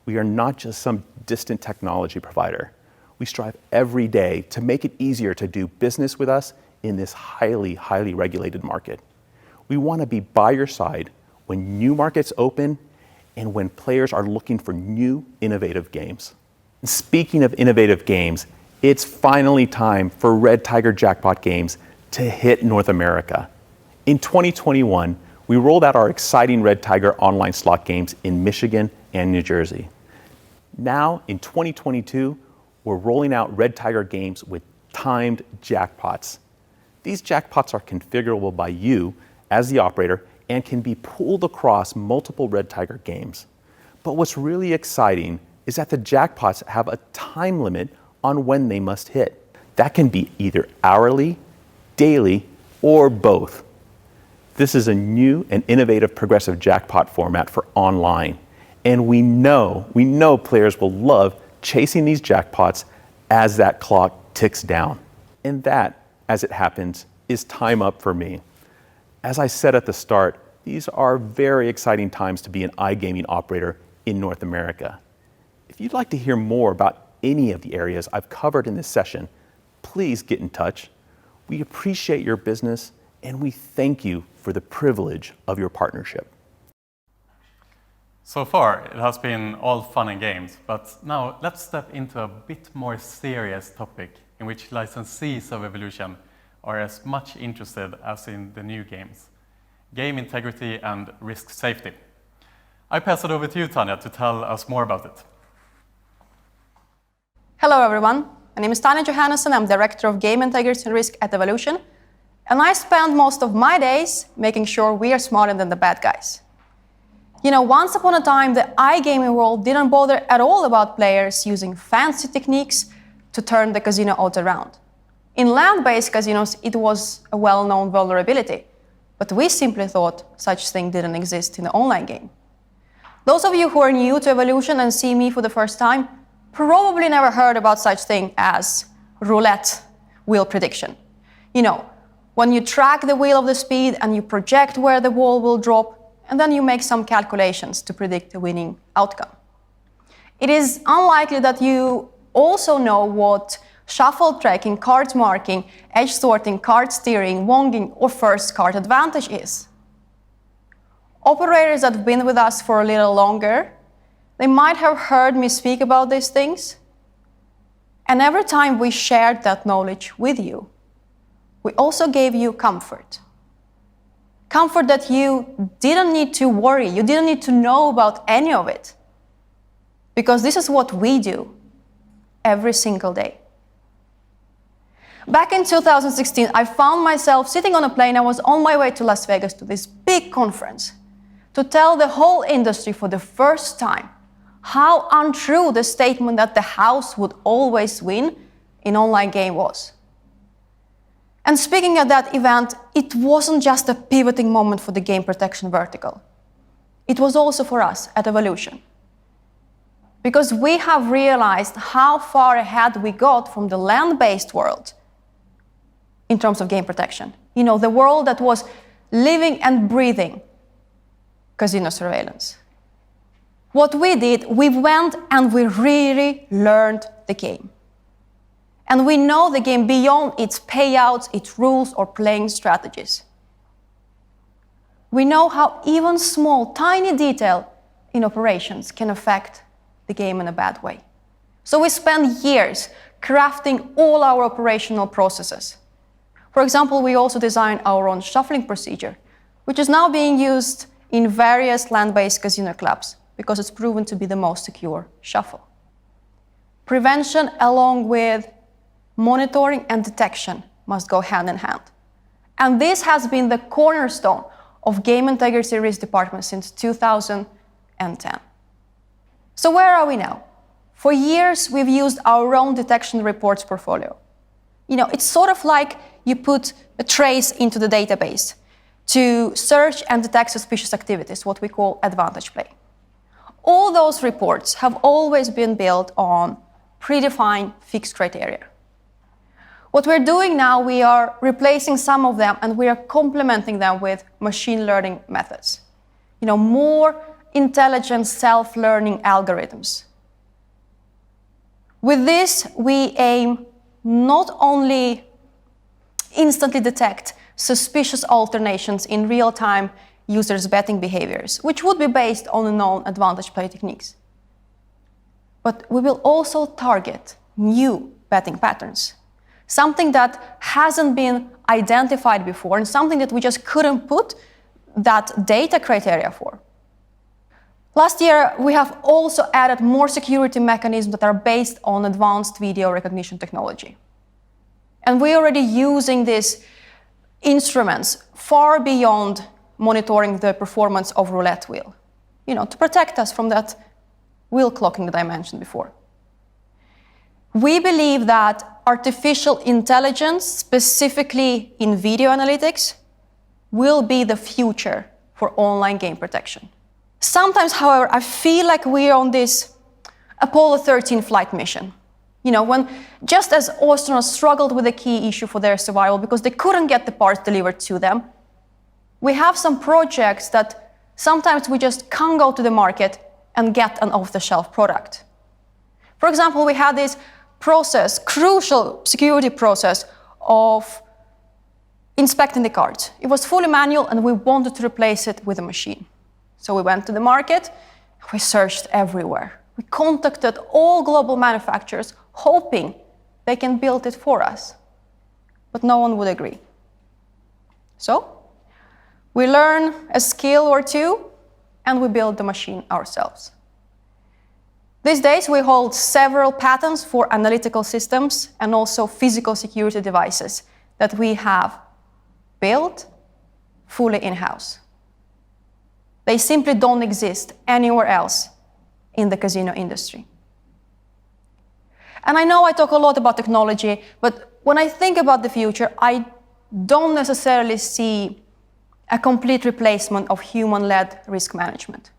We are not just some distant technology provider. We strive every day to make it easier to do business with us in this highly, highly regulated market. We want to be by your side when new markets open and when players are looking for new, innovative games. Speaking of innovative games, it's finally time for Red Tiger Jackpot games to hit North America. In 2021, we rolled out our exciting Red Tiger online slot games in Michigan and New Jersey. Now, in 2022, we're rolling out Red Tiger games with timed jackpots. These jackpots are configurable by you as the operator and can be pooled across multiple Red Tiger games. But what's really exciting is that the jackpots have a time limit on when they must hit. That can be either hourly, daily, or both. This is a new and innovative progressive jackpot format for online. And we know players will love chasing these jackpots as that clock ticks down. And that, as it happens, is time up for me. As I said at the start, these are very exciting times to be an iGaming operator in North America. If you'd like to hear more about any of the areas I've covered in this session, please get in touch. We appreciate your business and we thank you for the privilege of your partnership. So far, it has been all fun and games, but now let's step into a bit more serious topic in which licensees of Evolution are as much interested as in the new games: game integrity and risk safety. I pass it over to you, Tania, to tell us more about it. Hello everyone, my name is Tania Johannisson, I'm Director of Game Integrity and Risk at Evolution, and I spend most of my days making sure we are smarter than the bad guys. You know, once upon a time, the iGaming world didn't bother at all about players using fancy techniques to turn the casino odds around. In land-based casinos, it was a well-known vulnerability, but we simply thought such thing didn't exist in the online game. Those of you who are new to Evolution and see me for the first time probably never heard about such thing as roulette wheel prediction. When you track the wheel of the speed and you project where the ball will drop, and then you make some calculations to predict the winning outcome. It is unlikely that you also know what shuffle tracking, card marking, edge sorting, card steering, wonging, or first card advantage is. Operators that have been with us for a little longer, they might have heard me speak about these things. And every time we shared that knowledge with you, we also gave you comfort. Comfort that you didn't need to worry, you didn't need to know about any of it. Because this is what we do every single day. Back in 2016, I found myself sitting on a plane. I was on my way to Las Vegas to this big conference to tell the whole industry for the first time how untrue the statement that the house would always win in online game was. And speaking at that event, it wasn't just a pivoting moment for the game protection vertical. It was also for us at Evolution. Because we have realized how far ahead we got from the land-based world in terms of game protection. The world that was living and breathing casino surveillance. What we did, we went and we really learned the game. And we know the game beyond its payouts, its rules, or playing strategies. We know how even small, tiny detail in operations can affect the game in a bad way. So we spend years crafting all our operational processes. For example, we also designed our own shuffling procedure, which is now being used in various land-based casino clubs because it's proven to be the most secure shuffle. Prevention along with monitoring and detection must go hand in hand. And this has been the cornerstone of Game Integrity Risk Department since 2010. So where are we now? For years, we've used our own detection reports portfolio. It's sort of like you put a trace into the database to search and detect suspicious activities, what we call advantage play. All those reports have always been built on predefined fixed criteria. What we're doing now, we are replacing some of them and we are complementing them with machine learning methods. More intelligent self-learning algorithms. With this, we aim not only instantly detect suspicious alternations in real-time users' betting behaviors, which would be based on the known advantage play techniques, but we will also target new betting patterns, something that hasn't been identified before and something that we just couldn't put that data criteria for. Last year, we have also added more security mechanisms that are based on advanced video recognition technology. And we're already using these instruments far beyond monitoring the performance of roulette wheel, to protect us from that wheel clocking that I mentioned before. We believe that artificial intelligence, specifically in video analytics, will be the future for online game protection. Sometimes, however, I feel like we're on this Apollo 13 flight mission. When just as astronauts struggled with a key issue for their survival because they couldn't get the parts delivered to them, we have some projects that sometimes we just can't go to the market and get an off-the-shelf product. For example, we had this process, crucial security process of inspecting the cards. It was fully manual and we wanted to replace it with a machine. So we went to the market, we searched everywhere. We contacted all global manufacturers, hoping they can build it for us. But no one would agree. So we learn a skill or two, and we build the machine ourselves. These days, we hold several patents for analytical systems and also physical security devices that we have built fully in-house. They simply don't exist anywhere else in the casino industry. And I know I talk a lot about technology, but when I think about the future, I don't necessarily see a complete replacement of human-led risk management.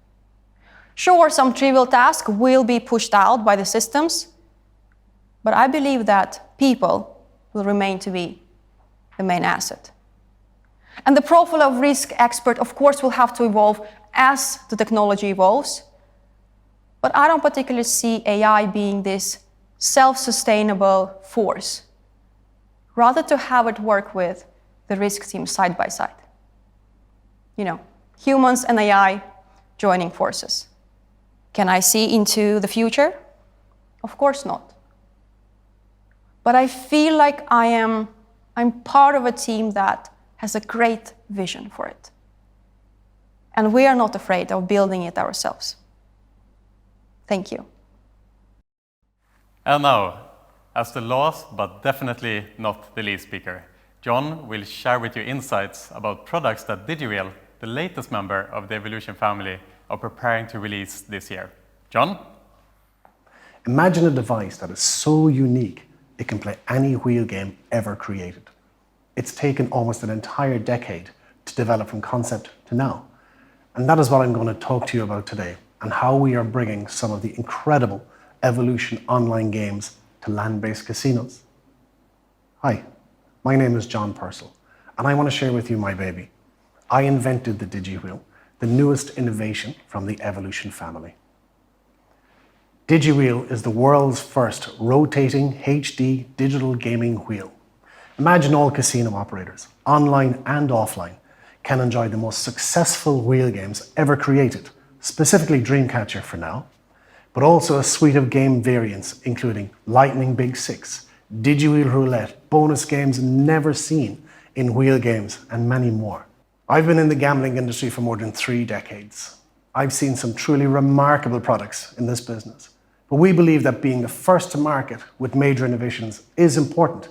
Sure, some trivial tasks will be pushed out by the systems, but I believe that people will remain to be the main asset. And the profile of risk expert, of course, will have to evolve as the technology evolves, but I don't particularly see AI being this self-sustainable force, rather to have it work with the risk team side by side. You know, humans and AI joining forces. Can I see into the future? Of course not. But I feel like I'm part of a team that has a great vision for it. And we are not afraid of building it ourselves. Thank you. And now, as the last but definitely not the least speaker, John will share with you insights about products that DigiWheel, the latest member of the Evolution family, are preparing to release this year. John? Imagine a device that is so unique it can play any wheel game ever created. It's taken almost an entire decade to develop from concept to now. And that is what I'm going to talk to you about today, and how we are bringing some of the incredible Evolution online games to land-based casinos. Hi, my name is John Purcell, and I want to share with you my baby. I invented the DigiWheel, the newest innovation from the Evolution family. DigiWheel is the world's first rotating HD digital gaming wheel. Imagine all casino operators, online and offline, can enjoy the most successful wheel games ever created, specifically Dreamcatcher for now, but also a suite of game variants including Lightning Big Six, DigiWheel Roulette, bonus games never seen in wheel games, and many more. I've been in the gambling industry for more than 3 decades. I've seen some truly remarkable products in this business, but we believe that being the first to market with major innovations is important.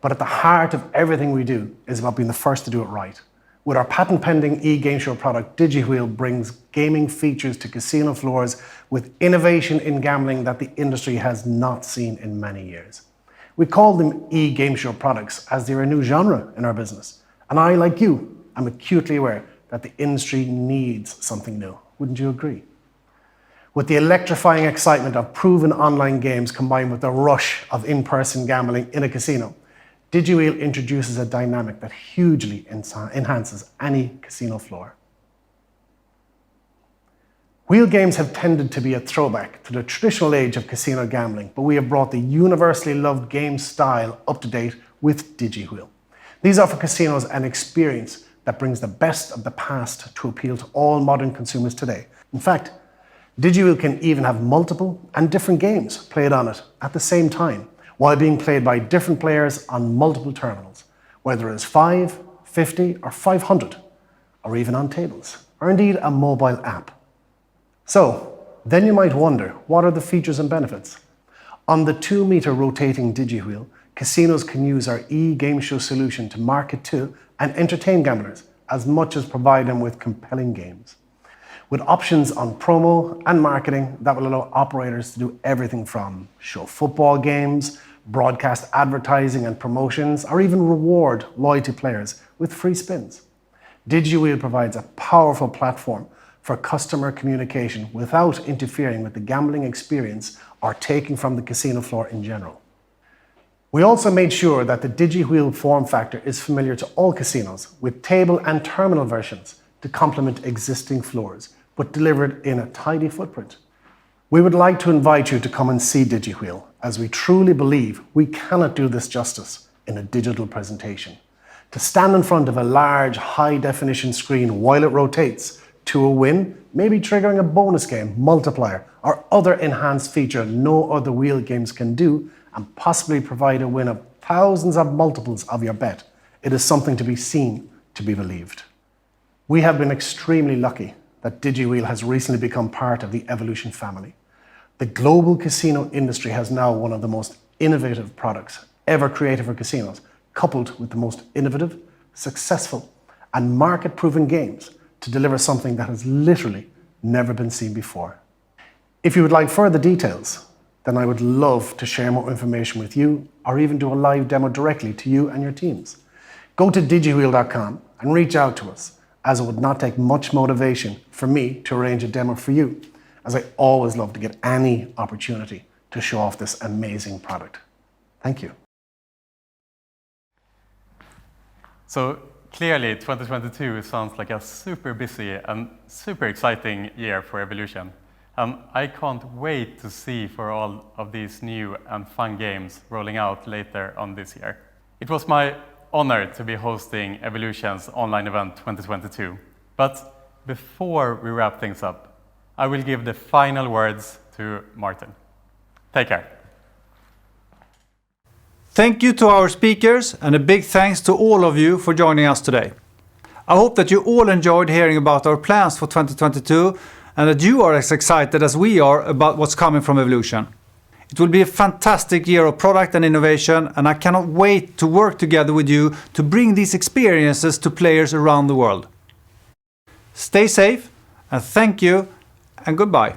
But at the heart of everything we do is about being the first to do it right. With our patent-pending e-game show product, DigiWheel brings gaming features to casino floors with innovation in gambling that the industry has not seen in many years. We call them e-game show products as they're a new genre in our business. And I, like you, am acutely aware that the industry needs something new. Wouldn't you agree? With the electrifying excitement of proven online games combined with the rush of in-person gambling in a casino, DigiWheel introduces a dynamic that hugely enhances any casino floor. Wheel games have tended to be a throwback to the traditional age of casino gambling, but we have brought the universally loved game style up to date with DigiWheel. These offer casinos an experience that brings the best of the past to appeal to all modern consumers today. In fact, DigiWheel can even have multiple and different games played on it at the same time, while being played by different players on multiple terminals, whether it is 5, 50, or 500, or even on tables, or indeed a mobile app. So, then you might wonder, what are the features and benefits? On the 2-meter rotating DigiWheel, casinos can use our e-game show solution to market to and entertain gamblers, as much as provide them with compelling games. With options on promo and marketing that will allow operators to do everything from show football games, broadcast advertising and promotions, or even reward loyalty players with free spins. DigiWheel provides a powerful platform for customer communication without interfering with the gambling experience or taking from the casino floor in general. We also made sure that the DigiWheel form factor is familiar to all casinos, with table and terminal versions to complement existing floors, but delivered in a tidy footprint. We would like to invite you to come and see DigiWheel, as we truly believe we cannot do this justice in a digital presentation. To stand in front of a large, high-definition screen while it rotates to a win, maybe triggering a bonus game, multiplier, or other enhanced feature no other wheel games can do, and possibly provide a win of thousands of multiples of your bet, it is something to be seen, to be believed. We have been extremely lucky that DigiWheel has recently become part of the Evolution family. The global casino industry has now one of the most innovative products ever created for casinos, coupled with the most innovative, successful, and market-proven games to deliver something that has literally never been seen before. If you would like further details, then I would love to share more information with you, or even do a live demo directly to you and your teams. Go to digwheel.com and reach out to us, as it would not take much motivation for me to arrange a demo for you. as I always love to get any opportunity to show off this amazing product. Thank you. So clearly 2022 sounds like a super busy and super exciting year for Evolution. And I can't wait to see for all of these new and fun games rolling out later on this year. It was my honor to be hosting Evolution's online event 2022. But before we wrap things up, I will give the final words to Martin. Take care. Thank you to our speakers and a big thanks to all of you for joining us today. I hope that you all enjoyed hearing about our plans for 2022 and that you are as excited as we are about what's coming from Evolution. It will be a fantastic year of product and innovation, and I cannot wait to work together with you to bring these experiences to players around the world. Stay safe, and thank you, and goodbye.